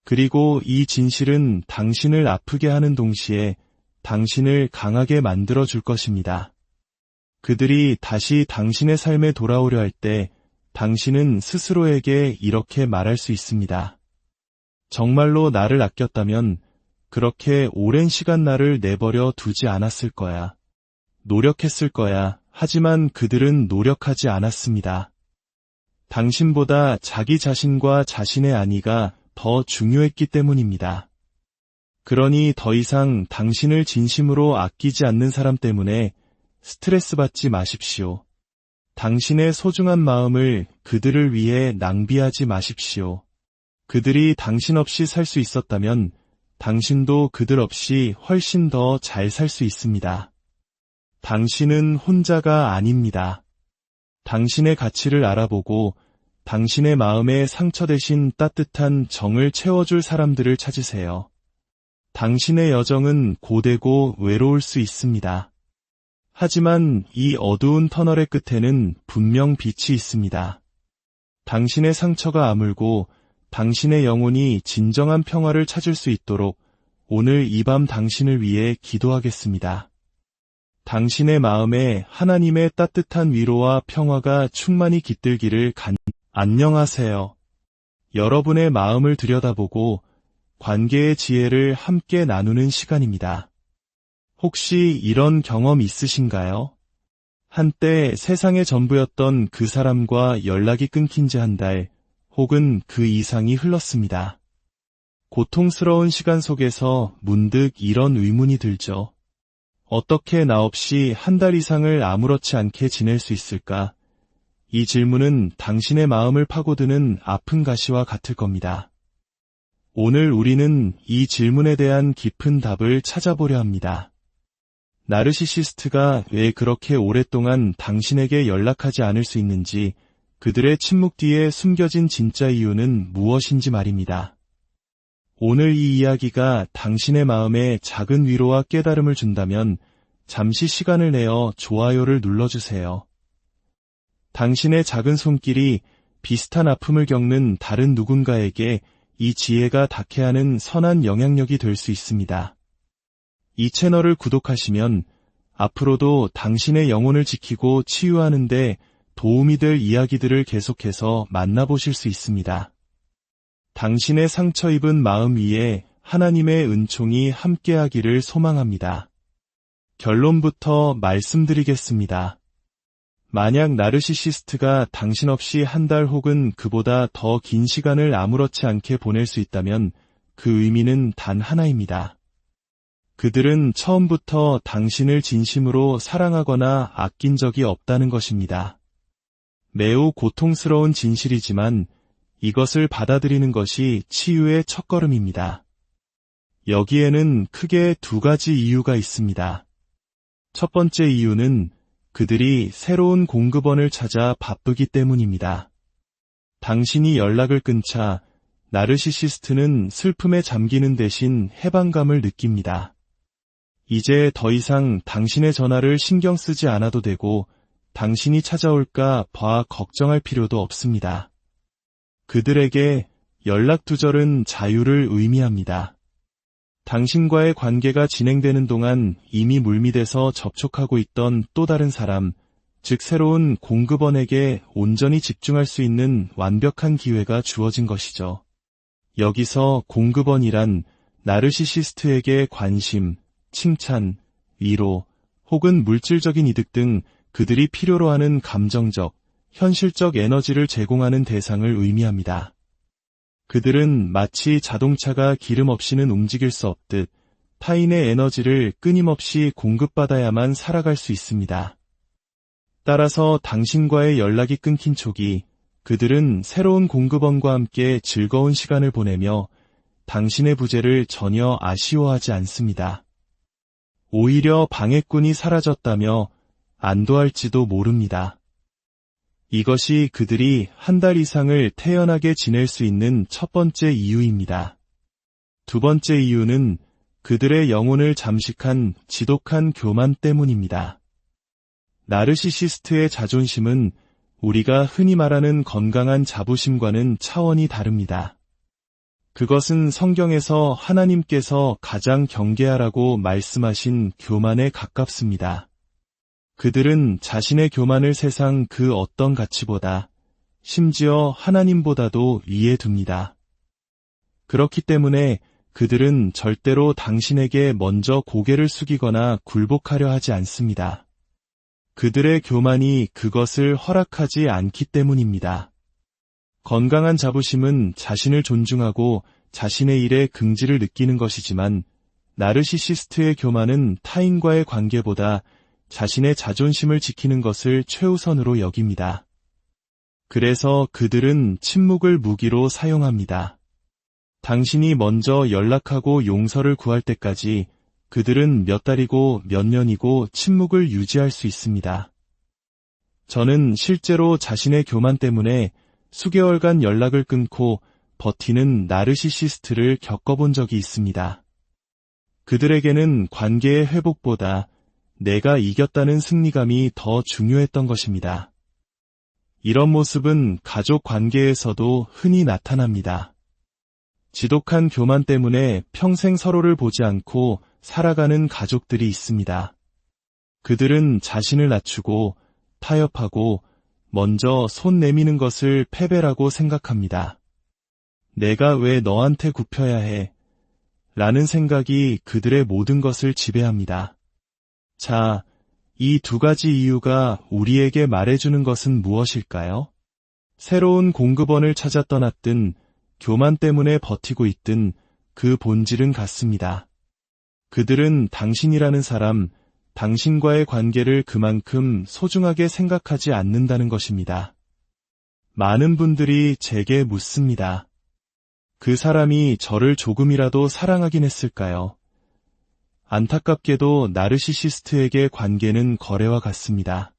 그리고 이 진실은 당신을 아프게 하는 동시에 당신을 강하게 만들어줄 것입니다. 그들이 다시 당신의 삶에 돌아오려 할 때 당신은 스스로에게 이렇게 말할 수 있습니다. 정말로 나를 아꼈다면 그렇게 오랜 시간 나를 내버려 두지 않았을 거야. 노력했을 거야. 하지만 그들은 노력하지 않았습니다. 당신보다 자기 자신과 자신의 안위가 더 중요했기 때문입니다. 그러니 더 이상 당신을 진심으로 아끼지 않는 사람 때문에 스트레스 받지 마십시오. 당신의 소중한 마음을 그들을 위해 낭비하지 마십시오. 그들이 당신 없이 살 수 있었다면 당신도 그들 없이 훨씬 더 잘 살 수 있습니다. 당신은 혼자가 아닙니다. 당신의 가치를 알아보고 당신의 마음에 상처 대신 따뜻한 정을 채워줄 사람들을 찾으세요. 당신의 여정은 고되고 외로울 수 있습니다. 하지만 이 어두운 터널의 끝에는 분명 빛이 있습니다. 당신의 상처가 아물고 당신의 영혼이 진정한 평화를 찾을 수 있도록 오늘 이 밤 당신을 위해 기도하겠습니다. 당신의 마음에 하나님의 따뜻한 위로와 평화가 충만히 깃들기를 안녕하세요. 여러분의 마음을 들여다보고 관계의 지혜를 함께 나누는 시간입니다. 혹시 이런 경험 있으신가요? 한때 세상의 전부였던 그 사람과 연락이 끊긴 지 한 달, 혹은 그 이상이 흘렀습니다. 고통스러운 시간 속에서 문득 이런 의문이 들죠. 어떻게 나 없이 한 달 이상을 아무렇지 않게 지낼 수 있을까? 이 질문은 당신의 마음을 파고드는 아픈 가시와 같을 겁니다. 오늘 우리는 이 질문에 대한 깊은 답을 찾아보려 합니다. 나르시시스트가 왜 그렇게 오랫동안 당신에게 연락하지 않을 수 있는지, 그들의 침묵 뒤에 숨겨진 진짜 이유는 무엇인지 말입니다. 오늘 이 이야기가 당신의 마음에 작은 위로와 깨달음을 준다면 잠시 시간을 내어 좋아요를 눌러주세요. 당신의 작은 손길이 비슷한 아픔을 겪는 다른 누군가에게 이 지혜가 닿게 하는 선한 영향력이 될 수 있습니다. 이 채널을 구독하시면 앞으로도 당신의 영혼을 지키고 치유하는 데 도움이 될 이야기들을 계속해서 만나보실 수 있습니다. 당신의 상처 입은 마음 위에 하나님의 은총이 함께하기를 소망합니다. 결론부터 말씀드리겠습니다. 만약 나르시시스트가 당신 없이 한 달 혹은 그보다 더 긴 시간을 아무렇지 않게 보낼 수 있다면 그 의미는 단 하나입니다. 그들은 처음부터 당신을 진심으로 사랑하거나 아낀 적이 없다는 것입니다. 매우 고통스러운 진실이지만 이것을 받아들이는 것이 치유의 첫걸음입니다. 여기에는 크게 두 가지 이유가 있습니다. 첫 번째 이유는 그들이 새로운 공급원을 찾아 바쁘기 때문입니다. 당신이 연락을 끊자 나르시시스트는 슬픔에 잠기는 대신 해방감을 느낍니다. 이제 더 이상 당신의 전화를 신경 쓰지 않아도 되고 당신이 찾아올까 봐 걱정할 필요도 없습니다. 그들에게 연락 두절은 자유를 의미합니다. 당신과의 관계가 진행되는 동안 이미 물밑에서 접촉하고 있던 또 다른 사람, 즉 새로운 공급원에게 온전히 집중할 수 있는 완벽한 기회가 주어진 것이죠. 여기서 공급원이란 나르시시스트에게 관심, 칭찬, 위로, 혹은 물질적인 이득 등 그들이 필요로 하는 감정적, 현실적 에너지를 제공하는 대상을 의미합니다. 그들은 마치 자동차가 기름 없이는 움직일 수 없듯 타인의 에너지를 끊임없이 공급받아야만 살아갈 수 있습니다. 따라서 당신과의 연락이 끊긴 초기, 그들은 새로운 공급원과 함께 즐거운 시간을 보내며 당신의 부재를 전혀 아쉬워하지 않습니다. 오히려 방해꾼이 사라졌다며 안도할지도 모릅니다. 이것이 그들이 한 달 이상을 태연하게 지낼 수 있는 첫 번째 이유입니다. 두 번째 이유는 그들의 영혼을 잠식한 지독한 교만 때문입니다. 나르시시스트의 자존심은 우리가 흔히 말하는 건강한 자부심과는 차원이 다릅니다. 그것은 성경에서 하나님께서 가장 경계하라고 말씀하신 교만에 가깝습니다. 그들은 자신의 교만을 세상 그 어떤 가치보다, 심지어 하나님보다도 위에 둡니다. 그렇기 때문에 그들은 절대로 당신에게 먼저 고개를 숙이거나 굴복하려 하지 않습니다. 그들의 교만이 그것을 허락하지 않기 때문입니다. 건강한 자부심은 자신을 존중하고 자신의 일에 긍지를 느끼는 것이지만 나르시시스트의 교만은 타인과의 관계보다 자신의 자존심을 지키는 것을 최우선으로 여깁니다. 그래서 그들은 침묵을 무기로 사용합니다. 당신이 먼저 연락하고 용서를 구할 때까지 그들은 몇 달이고 몇 년이고 침묵을 유지할 수 있습니다. 저는 실제로 자신의 교만 때문에 수개월간 연락을 끊고 버티는 나르시시스트를 겪어본 적이 있습니다. 그들에게는 관계의 회복보다 내가 이겼다는 승리감이 더 중요했던 것입니다. 이런 모습은 가족 관계에서도 흔히 나타납니다. 지독한 교만 때문에 평생 서로를 보지 않고 살아가는 가족들이 있습니다. 그들은 자신을 낮추고 타협하고 먼저 손 내미는 것을 패배라고 생각합니다. 내가 왜 너한테 굽혀야 해? 라는 생각이 그들의 모든 것을 지배합니다. 자, 이 두 가지 이유가 우리에게 말해주는 것은 무엇일까요? 새로운 공급원을 찾아 떠났든 교만 때문에 버티고 있든 그 본질은 같습니다. 그들은 당신이라는 사람, 당신과의 관계를 그만큼 소중하게 생각하지 않는다는 것입니다. 많은 분들이 제게 묻습니다. 그 사람이 저를 조금이라도 사랑하긴 했을까요? 안타깝게도 나르시시스트에게 관계는 거래와 같습니다.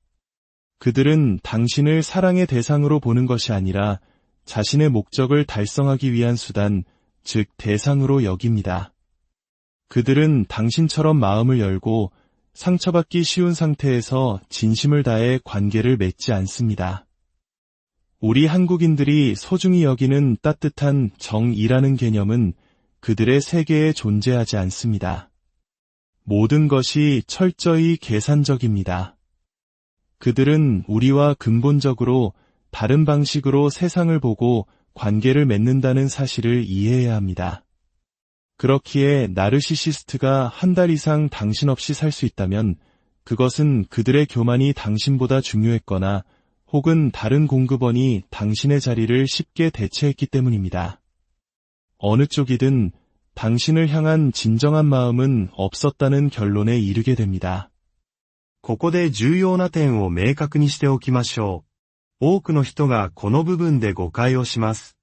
그들은 당신을 사랑의 대상으로 보는 것이 아니라 자신의 목적을 달성하기 위한 수단, 즉 대상으로 여깁니다. 그들은 당신처럼 마음을 열고 상처받기 쉬운 상태에서 진심을 다해 관계를 맺지 않습니다. 우리 한국인들이 소중히 여기는 따뜻한 정이라는 개념은 그들의 세계에 존재하지 않습니다. 모든 것이 철저히 계산적입니다. 그들은 우리와 근본적으로 다른 방식으로 세상을 보고 관계를 맺는다는 사실을 이해해야 합니다. 그렇기에 나르시시스트가 한 달 이상 당신 없이 살 수 있다면 그것은 그들의 교만이 당신보다 중요했거나 혹은 다른 공급원이 당신의 자리를 쉽게 대체했기 때문입니다. 어느 쪽이든 당신을 향한 진정한 마음은 없었다는 결론에 이르게 됩니다. ここで重要な点を明確にしておきましょう。多くの人がこの部分で誤解をします。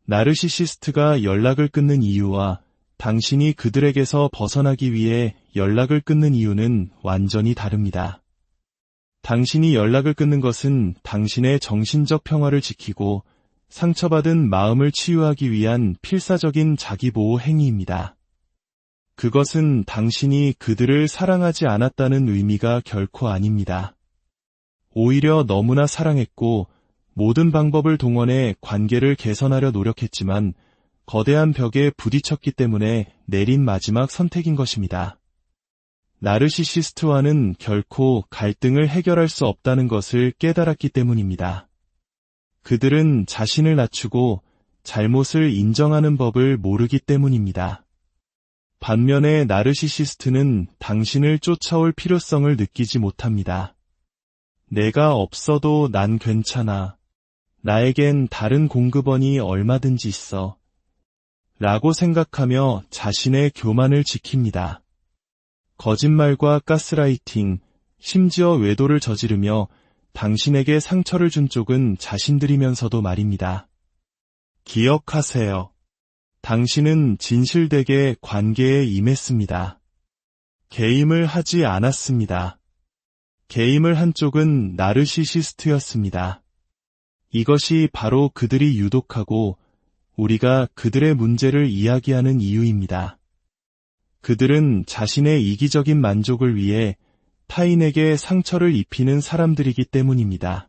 나르시시스트가 연락을 끊는 이유와 당신이 그들에게서 벗어나기 위해 연락을 끊는 이유는 완전히 다릅니다. 당신이 연락을 끊는 것은 당신의 정신적 평화를 지키고 상처받은 마음을 치유하기 위한 필사적인 자기보호 행위입니다. 그것은 당신이 그들을 사랑하지 않았다는 의미가 결코 아닙니다. 오히려 너무나 사랑했고 모든 방법을 동원해 관계를 개선하려 노력했지만 거대한 벽에 부딪혔기 때문에 내린 마지막 선택인 것입니다. 나르시시스트와는 결코 갈등을 해결할 수 없다는 것을 깨달았기 때문입니다. 그들은 자신을 낮추고 잘못을 인정하는 법을 모르기 때문입니다. 반면에 나르시시스트는 당신을 쫓아올 필요성을 느끼지 못합니다. 내가 없어도 난 괜찮아. 나에겐 다른 공급원이 얼마든지 있어. 라고 생각하며 자신의 교만을 지킵니다. 거짓말과 가스라이팅, 심지어 외도를 저지르며 당신에게 상처를 준 쪽은 자신들이면서도 말입니다. 기억하세요. 당신은 진실되게 관계에 임했습니다. 개임을 하지 않았습니다. 개임을 한 쪽은 나르시시스트였습니다. 이것이 바로 그들이 유독하고 우리가 그들의 문제를 이야기하는 이유입니다. 그들은 자신의 이기적인 만족을 위해 타인에게 상처를 입히는 사람들이기 때문입니다.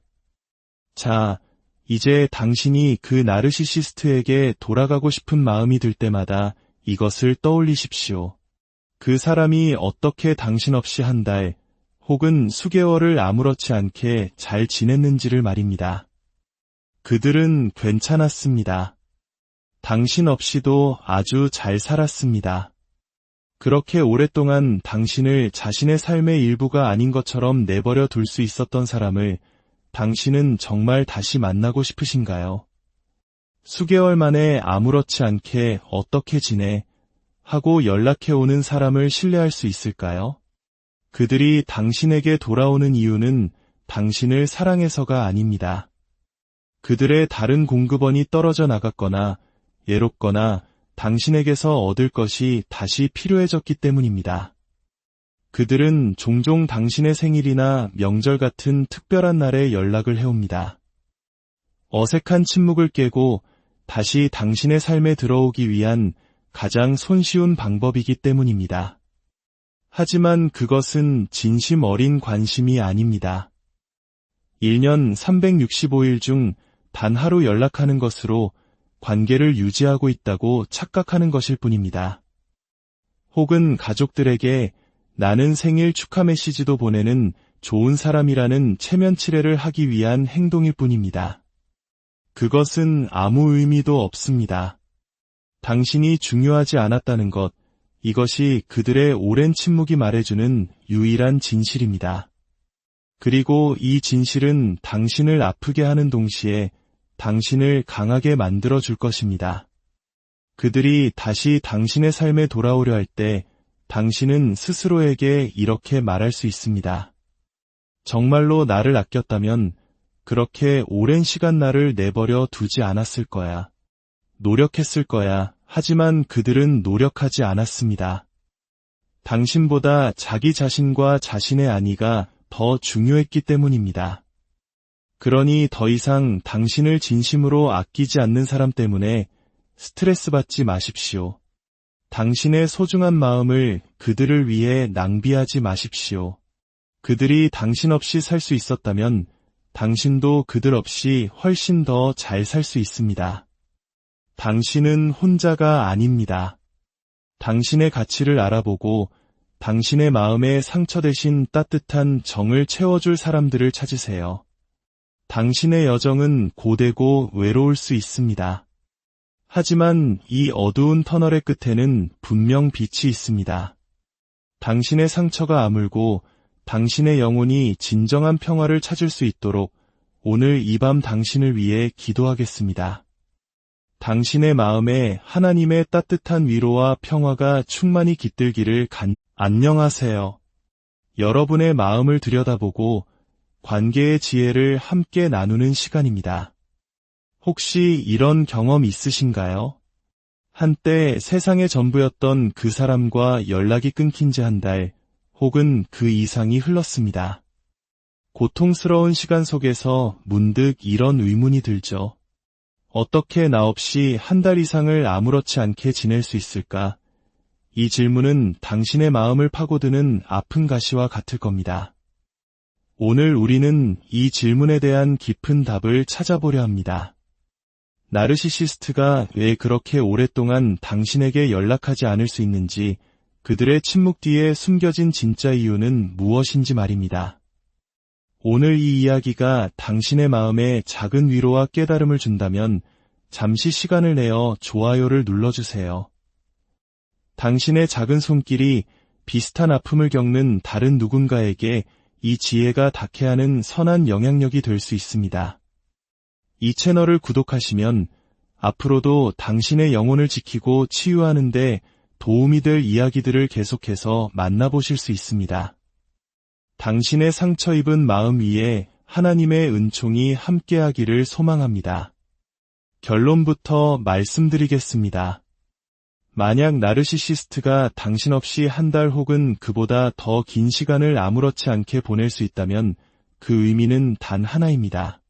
자, 이제 당신이 그 나르시시스트에게 돌아가고 싶은 마음이 들 때마다 이것을 떠올리십시오. 그 사람이 어떻게 당신 없이 한 달 혹은 수개월을 아무렇지 않게 잘 지냈는지를 말입니다. 그들은 괜찮았습니다. 당신 없이도 아주 잘 살았습니다. 그렇게 오랫동안 당신을 자신의 삶의 일부가 아닌 것처럼 내버려 둘 수 있었던 사람을 당신은 정말 다시 만나고 싶으신가요? 수개월 만에 아무렇지 않게 어떻게 지내? 하고 연락해오는 사람을 신뢰할 수 있을까요? 그들이 당신에게 돌아오는 이유는 당신을 사랑해서가 아닙니다. 그들의 다른 공급원이 떨어져 나갔거나 예롭거나 당신에게서 얻을 것이 다시 필요해졌기 때문입니다. 그들은 종종 당신의 생일이나 명절 같은 특별한 날에 연락을 해옵니다. 어색한 침묵을 깨고 다시 당신의 삶에 들어오기 위한 가장 손쉬운 방법이기 때문입니다. 하지만 그것은 진심 어린 관심이 아닙니다. 1년 365일 중 단 하루 연락하는 것으로 관계를 유지하고 있다고 착각하는 것일 뿐입니다. 혹은 가족들에게 나는 생일 축하 메시지도 보내는 좋은 사람이라는 체면 칠해를 하기 위한 행동일 뿐입니다. 그것은 아무 의미도 없습니다. 당신이 중요하지 않았다는 것, 이것이 그들의 오랜 침묵이 말해주는 유일한 진실입니다. 그리고 이 진실은 당신을 아프게 하는 동시에 당신을 강하게 만들어줄 것입니다. 그들이 다시 당신의 삶에 돌아오려 할 때 당신은 스스로에게 이렇게 말할 수 있습니다. 정말로 나를 아꼈다면 그렇게 오랜 시간 나를 내버려 두지 않았을 거야. 노력했을 거야. 하지만 그들은 노력하지 않았습니다. 당신보다 자기 자신과 자신의 안위가 더 중요했기 때문입니다. 그러니 더 이상 당신을 진심으로 아끼지 않는 사람 때문에 스트레스 받지 마십시오. 당신의 소중한 마음을 그들을 위해 낭비하지 마십시오. 그들이 당신 없이 살 수 있었다면 당신도 그들 없이 훨씬 더 잘 살 수 있습니다. 당신은 혼자가 아닙니다. 당신의 가치를 알아보고 당신의 마음에 상처 대신 따뜻한 정을 채워줄 사람들을 찾으세요. 당신의 여정은 고되고 외로울 수 있습니다. 하지만 이 어두운 터널의 끝에는 분명 빛이 있습니다. 당신의 상처가 아물고 당신의 영혼이 진정한 평화를 찾을 수 있도록 오늘 이 밤 당신을 위해 기도하겠습니다. 당신의 마음에 하나님의 따뜻한 위로와 평화가 충만히 깃들기를 안녕하세요. 여러분의 마음을 들여다보고 관계의 지혜를 함께 나누는 시간입니다. 혹시 이런 경험 있으신가요? 한때 세상의 전부였던 그 사람과 연락이 끊긴 지 한 달, 혹은 그 이상이 흘렀습니다. 고통스러운 시간 속에서 문득 이런 의문이 들죠. 어떻게 나 없이 한 달 이상을 아무렇지 않게 지낼 수 있을까? 이 질문은 당신의 마음을 파고드는 아픈 가시와 같을 겁니다. 오늘 우리는 이 질문에 대한 깊은 답을 찾아보려 합니다. 나르시시스트가 왜 그렇게 오랫동안 당신에게 연락하지 않을 수 있는지, 그들의 침묵 뒤에 숨겨진 진짜 이유는 무엇인지 말입니다. 오늘 이 이야기가 당신의 마음에 작은 위로와 깨달음을 준다면 잠시 시간을 내어 좋아요를 눌러주세요. 당신의 작은 손길이 비슷한 아픔을 겪는 다른 누군가에게 이 지혜가 닿게 하는 선한 영향력이 될 수 있습니다. 이 채널을 구독하시면 앞으로도 당신의 영혼을 지키고 치유하는 데 도움이 될 이야기들을 계속해서 만나보실 수 있습니다. 당신의 상처 입은 마음 위에 하나님의 은총이 함께하기를 소망합니다. 결론부터 말씀드리겠습니다. 만약 나르시시스트가 당신 없이 한 달 혹은 그보다 더 긴 시간을 아무렇지 않게 보낼 수 있다면 그 의미는 단 하나입니다.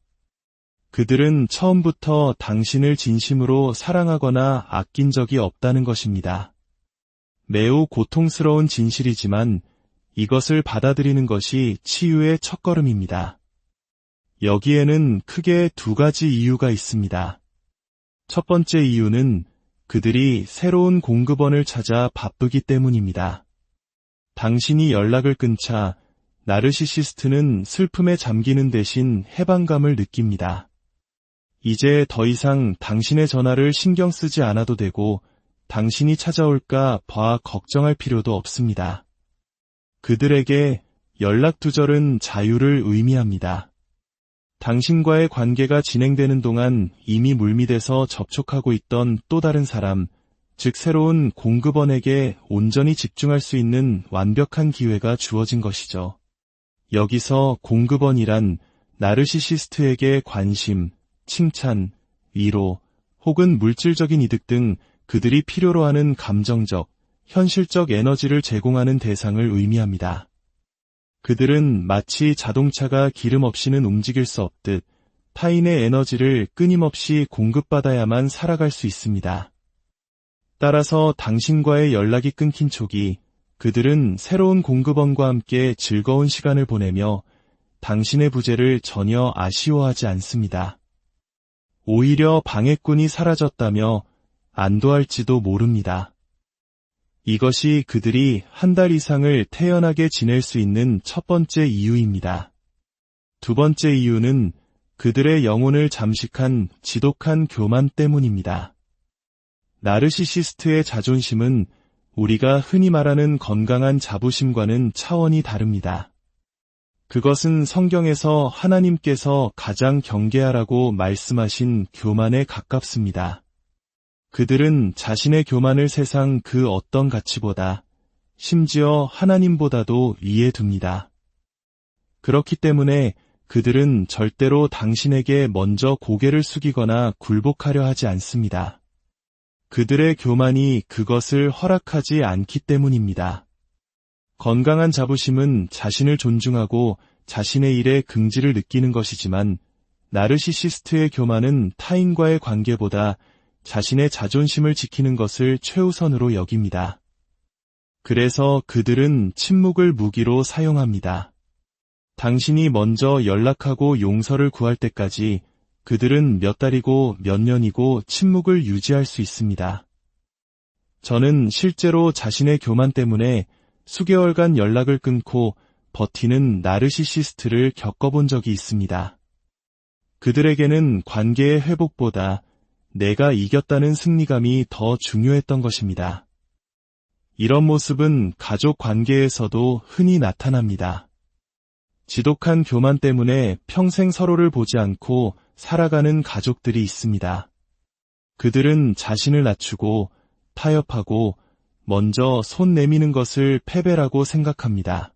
그들은 처음부터 당신을 진심으로 사랑하거나 아낀 적이 없다는 것입니다. 매우 고통스러운 진실이지만 이것을 받아들이는 것이 치유의 첫걸음입니다. 여기에는 크게 두 가지 이유가 있습니다. 첫 번째 이유는 그들이 새로운 공급원을 찾아 바쁘기 때문입니다. 당신이 연락을 끊자 나르시시스트는 슬픔에 잠기는 대신 해방감을 느낍니다. 이제 더 이상 당신의 전화를 신경 쓰지 않아도 되고 당신이 찾아올까 봐 걱정할 필요도 없습니다. 그들에게 연락 두절은 자유를 의미합니다. 당신과의 관계가 진행되는 동안 이미 물밑에서 접촉하고 있던 또 다른 사람, 즉 새로운 공급원에게 온전히 집중할 수 있는 완벽한 기회가 주어진 것이죠. 여기서 공급원이란 나르시시스트에게 관심, 칭찬, 위로, 혹은 물질적인 이득 등 그들이 필요로 하는 감정적, 현실적 에너지를 제공하는 대상을 의미합니다. 그들은 마치 자동차가 기름 없이는 움직일 수 없듯 타인의 에너지를 끊임없이 공급받아야만 살아갈 수 있습니다. 따라서 당신과의 연락이 끊긴 초기, 그들은 새로운 공급원과 함께 즐거운 시간을 보내며 당신의 부재를 전혀 아쉬워하지 않습니다. 오히려 방해꾼이 사라졌다며 안도할지도 모릅니다. 이것이 그들이 한 달 이상을 태연하게 지낼 수 있는 첫 번째 이유입니다. 두 번째 이유는 그들의 영혼을 잠식한 지독한 교만 때문입니다. 나르시시스트의 자존심은 우리가 흔히 말하는 건강한 자부심과는 차원이 다릅니다. 그것은 성경에서 하나님께서 가장 경계하라고 말씀하신 교만에 가깝습니다. 그들은 자신의 교만을 세상 그 어떤 가치보다, 심지어 하나님보다도 위에 둡니다. 그렇기 때문에 그들은 절대로 당신에게 먼저 고개를 숙이거나 굴복하려 하지 않습니다. 그들의 교만이 그것을 허락하지 않기 때문입니다. 건강한 자부심은 자신을 존중하고 자신의 일에 긍지를 느끼는 것이지만 나르시시스트의 교만은 타인과의 관계보다 자신의 자존심을 지키는 것을 최우선으로 여깁니다. 그래서 그들은 침묵을 무기로 사용합니다. 당신이 먼저 연락하고 용서를 구할 때까지 그들은 몇 달이고 몇 년이고 침묵을 유지할 수 있습니다. 저는 실제로 자신의 교만 때문에 수개월간 연락을 끊고 버티는 나르시시스트를 겪어본 적이 있습니다. 그들에게는 관계의 회복보다 내가 이겼다는 승리감이 더 중요했던 것입니다. 이런 모습은 가족 관계에서도 흔히 나타납니다. 지독한 교만 때문에 평생 서로를 보지 않고 살아가는 가족들이 있습니다. 그들은 자신을 낮추고 타협하고 먼저 손 내미는 것을 패배라고 생각합니다.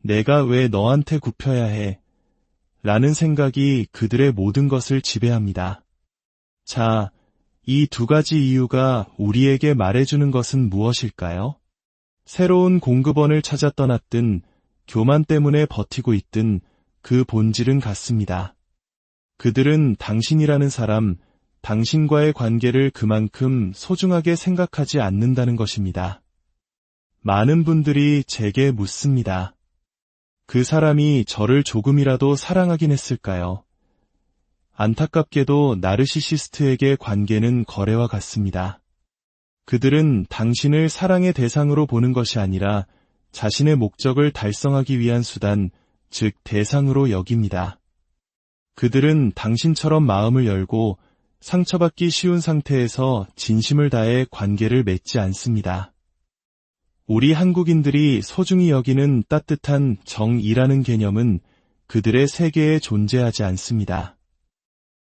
내가 왜 너한테 굽혀야 해? 라는 생각이 그들의 모든 것을 지배합니다. 자, 이 두 가지 이유가 우리에게 말해주는 것은 무엇일까요? 새로운 공급원을 찾아 떠났든 교만 때문에 버티고 있든 그 본질은 같습니다. 그들은 당신이라는 사람, 당신과의 관계를 그만큼 소중하게 생각하지 않는다는 것입니다. 많은 분들이 제게 묻습니다. 그 사람이 저를 조금이라도 사랑하긴 했을까요? 안타깝게도 나르시시스트에게 관계는 거래와 같습니다. 그들은 당신을 사랑의 대상으로 보는 것이 아니라 자신의 목적을 달성하기 위한 수단, 즉 대상으로 여깁니다. 그들은 당신처럼 마음을 열고 상처받기 쉬운 상태에서 진심을 다해 관계를 맺지 않습니다. 우리 한국인들이 소중히 여기는 따뜻한 정이라는 개념은 그들의 세계에 존재하지 않습니다.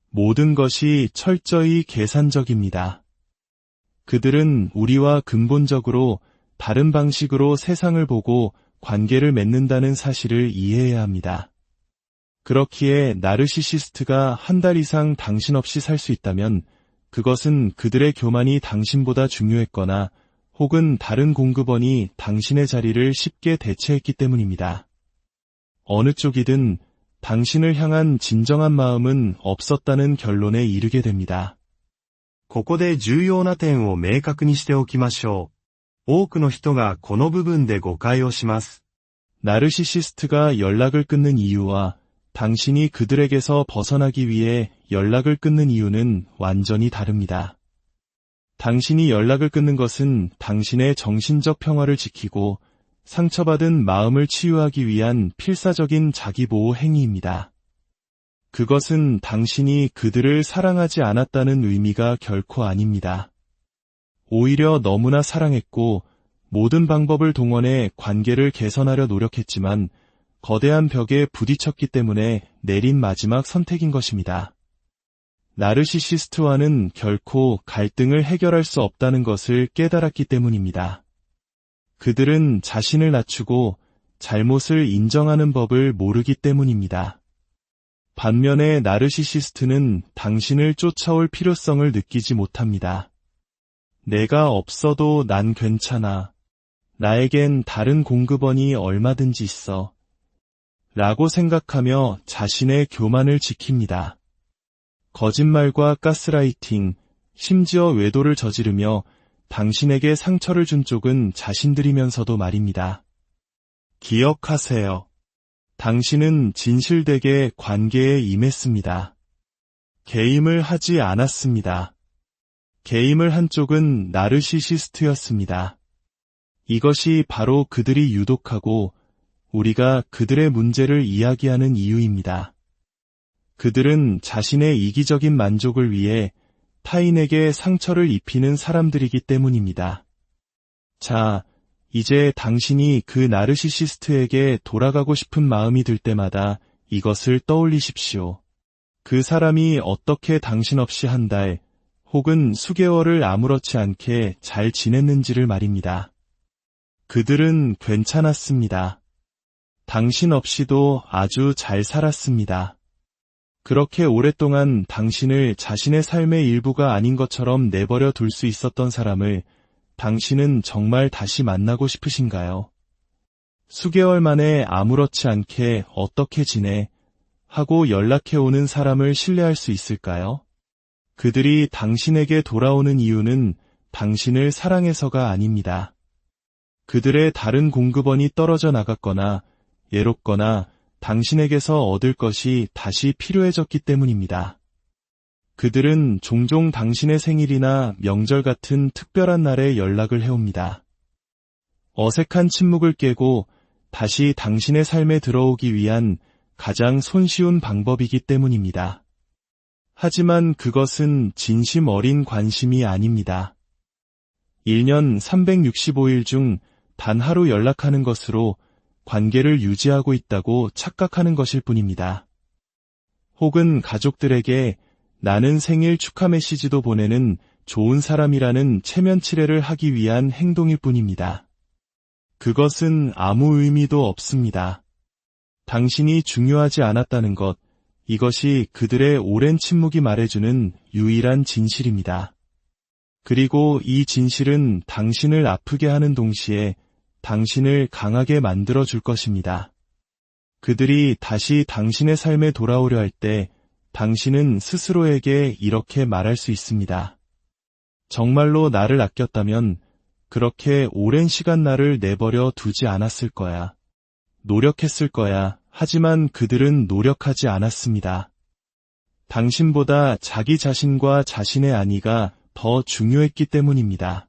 모든 것이 철저히 계산적입니다. 그들은 우리와 근본적으로 다른 방식으로 세상을 보고 관계를 맺는다는 사실을 이해해야 합니다. 그렇기에 나르시시스트가 한 달 이상 당신 없이 살 수 있다면 그것은 그들의 교만이 당신보다 중요했거나 혹은 다른 공급원이 당신의 자리를 쉽게 대체했기 때문입니다. 어느 쪽이든 당신을 향한 진정한 마음은 없었다는 결론에 이르게 됩니다. ここで重要な点を明確にしておきましょう。多くの人がこの部分で誤解をします。 나르시시스트가 연락을 끊는 이유와 당신이 그들에게서 벗어나기 위해 연락을 끊는 이유는 완전히 다릅니다. 당신이 연락을 끊는 것은 당신의 정신적 평화를 지키고 상처받은 마음을 치유하기 위한 필사적인 자기보호 행위입니다. 그것은 당신이 그들을 사랑하지 않았다는 의미가 결코 아닙니다. 오히려 너무나 사랑했고 모든 방법을 동원해 관계를 개선하려 노력했지만 거대한 벽에 부딪혔기 때문에 내린 마지막 선택인 것입니다. 나르시시스트와는 결코 갈등을 해결할 수 없다는 것을 깨달았기 때문입니다. 그들은 자신을 낮추고 잘못을 인정하는 법을 모르기 때문입니다. 반면에 나르시시스트는 당신을 쫓아올 필요성을 느끼지 못합니다. 내가 없어도 난 괜찮아. 나에겐 다른 공급원이 얼마든지 있어. 라고 생각하며 자신의 교만을 지킵니다. 거짓말과 가스라이팅, 심지어 외도를 저지르며 당신에게 상처를 준 쪽은 자신들이면서도 말입니다. 기억하세요. 당신은 진실되게 관계에 임했습니다. 개임을 하지 않았습니다. 개임을 한 쪽은 나르시시스트였습니다. 이것이 바로 그들이 유독하고 우리가 그들의 문제를 이야기하는 이유입니다. 그들은 자신의 이기적인 만족을 위해 타인에게 상처를 입히는 사람들이기 때문입니다. 자, 이제 당신이 그 나르시시스트에게 돌아가고 싶은 마음이 들 때마다 이것을 떠올리십시오. 그 사람이 어떻게 당신 없이 한 달 혹은 수개월을 아무렇지 않게 잘 지냈는지를 말입니다. 그들은 괜찮았습니다. 당신 없이도 아주 잘 살았습니다. 그렇게 오랫동안 당신을 자신의 삶의 일부가 아닌 것처럼 내버려 둘 수 있었던 사람을 당신은 정말 다시 만나고 싶으신가요? 수개월 만에 아무렇지 않게 어떻게 지내? 하고 연락해오는 사람을 신뢰할 수 있을까요? 그들이 당신에게 돌아오는 이유는 당신을 사랑해서가 아닙니다. 그들의 다른 공급원이 떨어져 나갔거나 예롭거나 당신에게서 얻을 것이 다시 필요해졌기 때문입니다. 그들은 종종 당신의 생일이나 명절 같은 특별한 날에 연락을 해옵니다. 어색한 침묵을 깨고 다시 당신의 삶에 들어오기 위한 가장 손쉬운 방법이기 때문입니다. 하지만 그것은 진심 어린 관심이 아닙니다. 1년 365일 중 단 하루 연락하는 것으로 관계를 유지하고 있다고 착각하는 것일 뿐입니다. 혹은 가족들에게 나는 생일 축하 메시지도 보내는 좋은 사람이라는 체면 칠해를 하기 위한 행동일 뿐입니다. 그것은 아무 의미도 없습니다. 당신이 중요하지 않았다는 것, 이것이 그들의 오랜 침묵이 말해주는 유일한 진실입니다. 그리고 이 진실은 당신을 아프게 하는 동시에 당신을 강하게 만들어줄 것입니다. 그들이 다시 당신의 삶에 돌아오려 할 때 당신은 스스로에게 이렇게 말할 수 있습니다. 정말로 나를 아꼈다면 그렇게 오랜 시간 나를 내버려 두지 않았을 거야. 노력했을 거야. 하지만 그들은 노력하지 않았습니다. 당신보다 자기 자신과 자신의 안위가 더 중요했기 때문입니다.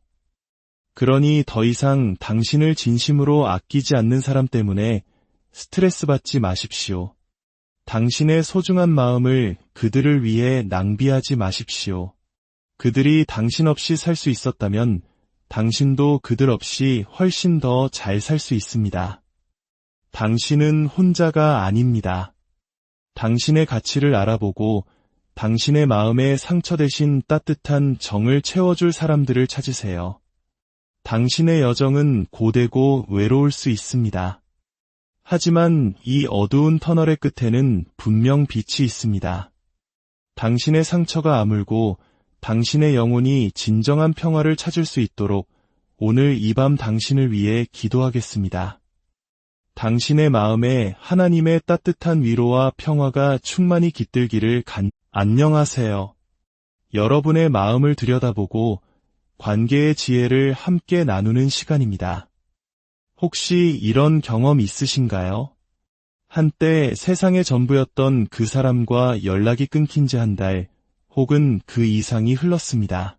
그러니 더 이상 당신을 진심으로 아끼지 않는 사람 때문에 스트레스 받지 마십시오. 당신의 소중한 마음을 그들을 위해 낭비하지 마십시오. 그들이 당신 없이 살 수 있었다면 당신도 그들 없이 훨씬 더 잘 살 수 있습니다. 당신은 혼자가 아닙니다. 당신의 가치를 알아보고 당신의 마음에 상처 대신 따뜻한 정을 채워줄 사람들을 찾으세요. 당신의 여정은 고되고 외로울 수 있습니다. 하지만 이 어두운 터널의 끝에는 분명 빛이 있습니다. 당신의 상처가 아물고 당신의 영혼이 진정한 평화를 찾을 수 있도록 오늘 이 밤 당신을 위해 기도하겠습니다. 당신의 마음에 하나님의 따뜻한 위로와 평화가 충만히 깃들기를 안녕하세요. 여러분의 마음을 들여다보고 관계의 지혜를 함께 나누는 시간입니다. 혹시 이런 경험 있으신가요? 한때 세상의 전부였던 그 사람과 연락이 끊긴 지 한 달 혹은 그 이상이 흘렀습니다.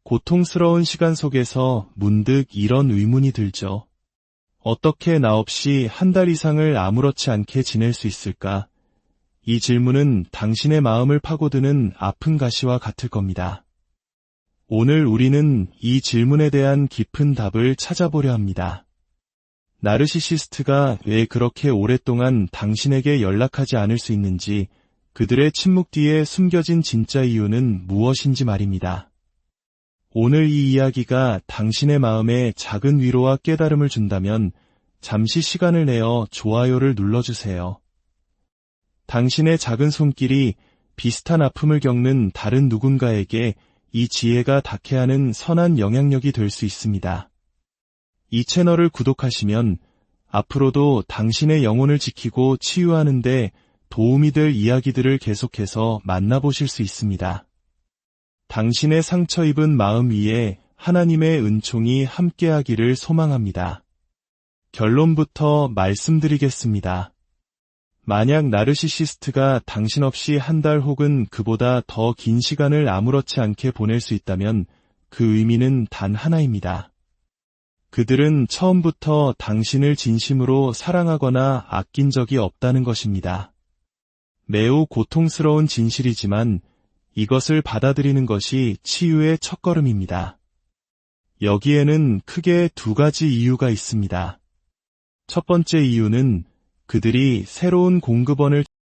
고통스러운 시간 속에서 문득 이런 의문이 들죠. 어떻게 나 없이 한 달 이상을 아무렇지 않게 지낼 수 있을까? 이 질문은 당신의 마음을 파고드는 아픈 가시와 같을 겁니다. 오늘 우리는 이 질문에 대한 깊은 답을 찾아보려 합니다. 나르시시스트가 왜 그렇게 오랫동안 당신에게 연락하지 않을 수 있는지, 그들의 침묵 뒤에 숨겨진 진짜 이유는 무엇인지 말입니다. 오늘 이 이야기가 당신의 마음에 작은 위로와 깨달음을 준다면 잠시 시간을 내어 좋아요를 눌러주세요. 당신의 작은 손길이 비슷한 아픔을 겪는 다른 누군가에게 이 지혜가 닿게 하는 선한 영향력이 될 수 있습니다. 이 채널을 구독하시면 앞으로도 당신의 영혼을 지키고 치유하는 데 도움이 될 이야기들을 계속해서 만나보실 수 있습니다. 당신의 상처 입은 마음 위에 하나님의 은총이 함께하기를 소망합니다. 결론부터 말씀드리겠습니다. 만약 나르시시스트가 당신 없이 한 달 혹은 그보다 더 긴 시간을 아무렇지 않게 보낼 수 있다면 그 의미는 단 하나입니다. 그들은 처음부터 당신을 진심으로 사랑하거나 아낀 적이 없다는 것입니다. 매우 고통스러운 진실이지만 이것을 받아들이는 것이 치유의 첫걸음입니다. 여기에는 크게 두 가지 이유가 있습니다. 첫 번째 이유는 그들이 새로운 공급원을